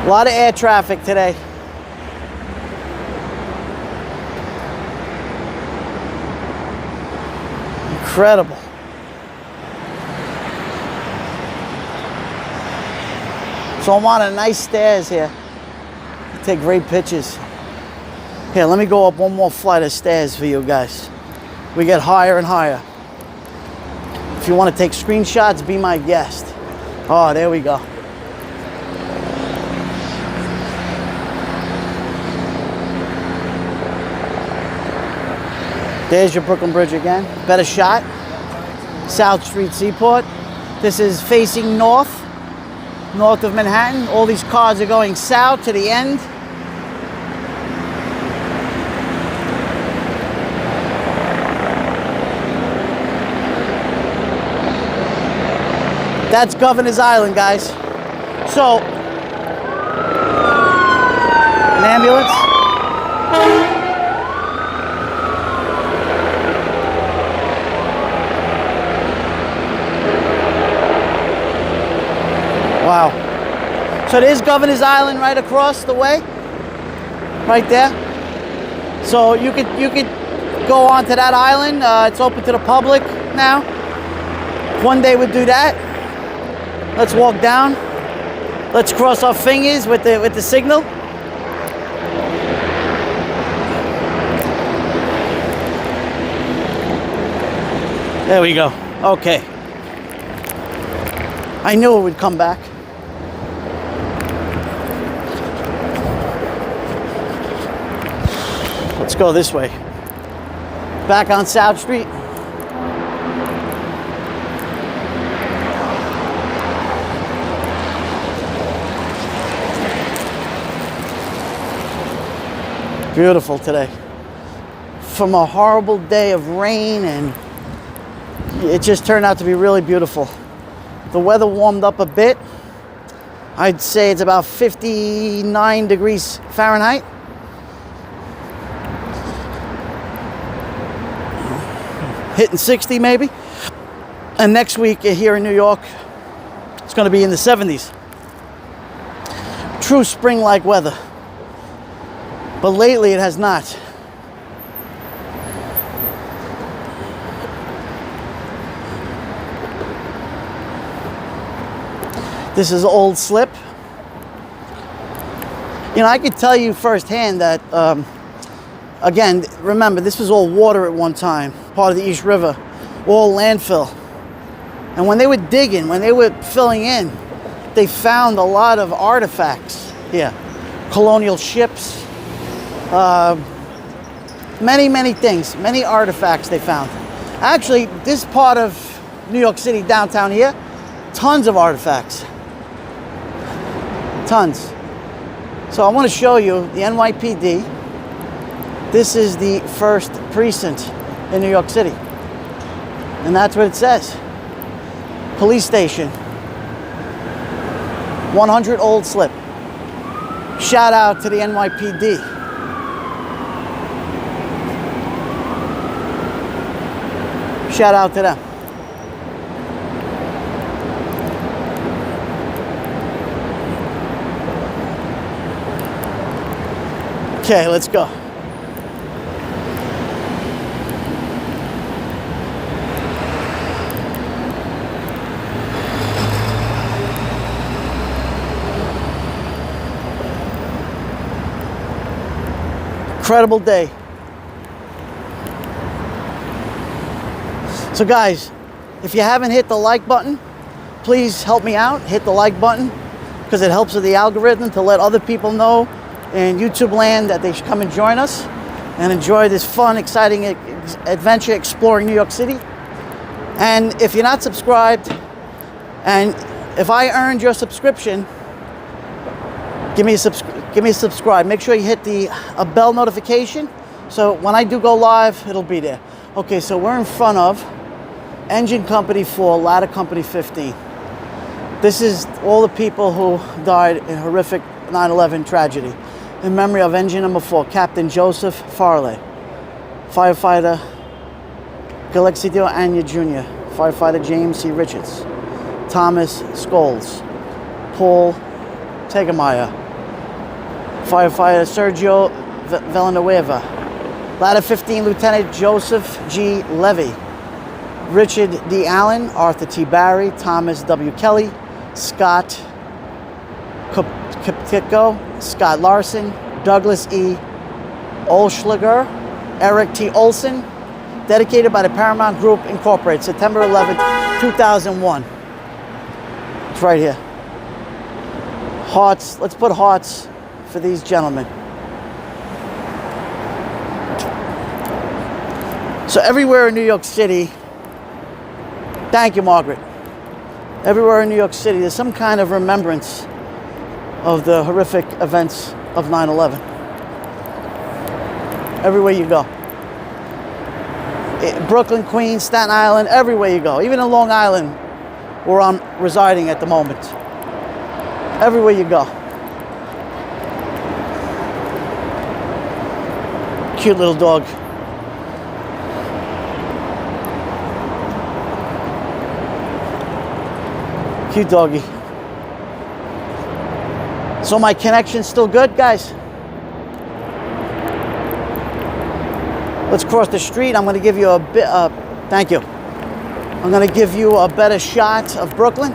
A lot of air traffic today. Incredible. So I'm on a nice stairs here. Take great pictures. Here, let me go up one more flight of stairs for you guys. We get higher and higher. If you want to take screenshots, be my guest. Oh, there we go. There's your Brooklyn Bridge again. Better shot. South Street Seaport. This is facing north of Manhattan. All these cars are going south to the end. That's Governor's Island, guys. So, an ambulance. Wow. So there's Governor's Island right across the way. Right there. So you could go onto that island. It's open to the public now. One day we'll do that. Let's walk down. Let's cross our fingers with the signal. There we go. Okay. I knew it would come back. Let's go this way. Back on South Street. Beautiful today. From a horrible day of rain, and it just turned out to be really beautiful. The weather warmed up a bit. I'd say it's about 59 degrees Fahrenheit. Hitting 60 maybe. And next week here in New York, it's going to be in the 70s. True spring-like weather. But lately it has not. This is Old Slip. You know, I could tell you firsthand that, again, remember, this was all water at one time, part of the East River, all landfill. And when they were digging, when they were filling in, they found a lot of artifacts here. Colonial ships, many things, many artifacts they found. Actually, this part of New York City, downtown here, tons of artifacts. Tons. So I want to show you the NYPD. This is the first precinct in New York City. And that's what it says. Police station. 100 Old Slip. Shout out to the NYPD. Shout out to them. Okay, let's go. Incredible day. So guys, if you haven't hit the like button, please help me out. Hit the like button because it helps with the algorithm to let other people know in YouTube land that they should come and join us and enjoy this fun, exciting adventure exploring New York City. And if you're not subscribed, and if I earned your subscription, give me a subscribe. Make sure you hit a bell notification so when I do go live, it'll be there. Okay, so we're in front of Engine Company 4, Ladder Company 15. This is all the people who died in horrific 9/11 tragedy. In memory of Engine Number 4, Captain Joseph Farley, firefighter Galexidio Anya Jr., firefighter James C. Richards, Thomas Scholes, Paul Tegemeyer, firefighter Sergio Villanueva, Ladder 15 Lieutenant Joseph G. Levy, Richard D. Allen, Arthur T. Barry, Thomas W. Kelly, Scott Koptiko, Scott Larson, Douglas E. Olschlager, Eric T. Olson, dedicated by the Paramount Group Incorporated, September 11th, 2001. It's right here. Hearts, let's put hearts for these gentlemen. So everywhere in New York City, thank you, Margaret. Everywhere in New York City, there's some kind of remembrance of the horrific events of 9/11. Everywhere you go. Brooklyn, Queens, Staten Island, everywhere you go. Even in Long Island, where I'm residing at the moment. Everywhere you go. Cute little dog. Cute doggy. So my connection's still good, guys? Let's cross the street. I'm going to give you a bit, thank you. I'm going to give you a better shot of Brooklyn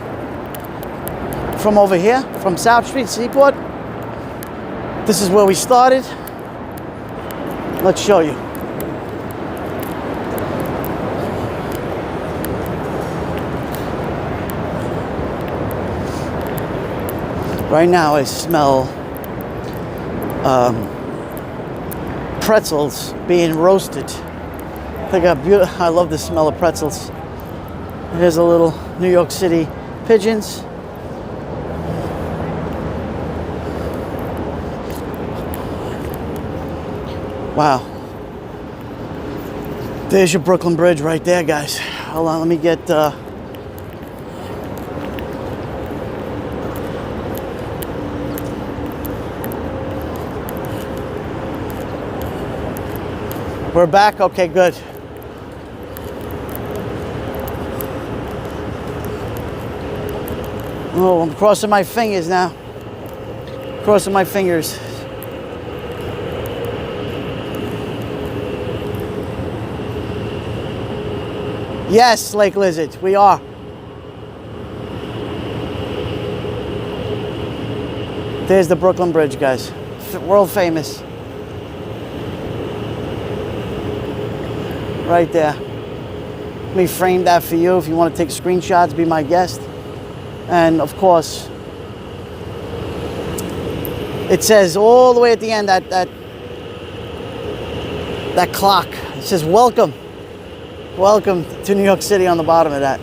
from over here, from South Street, Seaport. This is where we started. Let's show you. Right now I smell pretzels being roasted. They got beautiful. I love the smell of pretzels. Here's a little New York City pigeons. Wow. There's your Brooklyn Bridge right there, guys. Hold on, let me get we're back? Okay, good. Oh, I'm crossing my fingers now. Crossing my fingers. Yes, Lake Lizard, we are. There's the Brooklyn Bridge, guys. World famous. Right there. Let me frame that for you if you want to take screenshots, be my guest. And of course, it says all the way at the end that clock. It says welcome. Welcome to New York City on the bottom of that.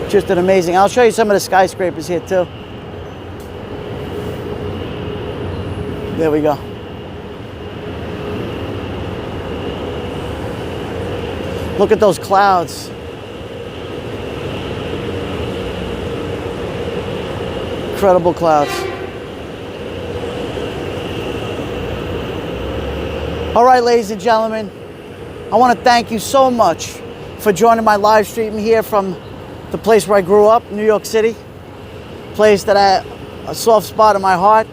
Just an amazing. I'll show you some of the skyscrapers here too. There we go. Look at those clouds. Incredible clouds. All right, ladies and gentlemen, I want to thank you so much for joining my live stream here from the place where I grew up, New York City. Place that I a soft spot in my heart.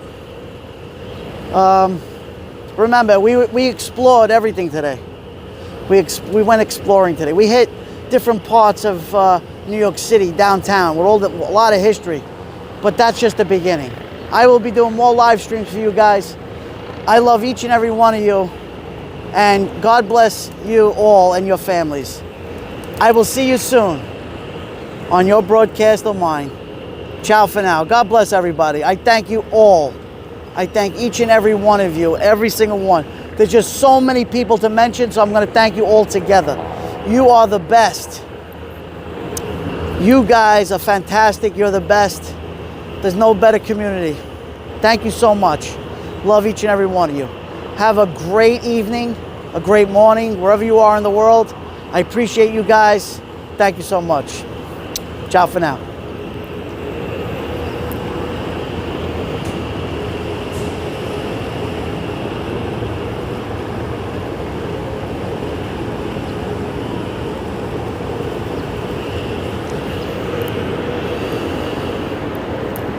Remember, we explored everything today. We went exploring today. We hit different parts of New York City, downtown, with a lot of history. But that's just the beginning. I will be doing more live streams for you guys. I love each and every one of you. And God bless you all and your families. I will see you soon on your broadcast or mine. Ciao for now. God bless everybody. I thank you all. I thank each and every one of you, every single one. There's just so many people to mention, so I'm going to thank you all together. You are the best. You guys are fantastic. You're the best. There's no better community. Thank you so much. Love each and every one of you. Have a great evening. a great morning, wherever you are in the world. I appreciate you guys. Thank you so much. Ciao for now.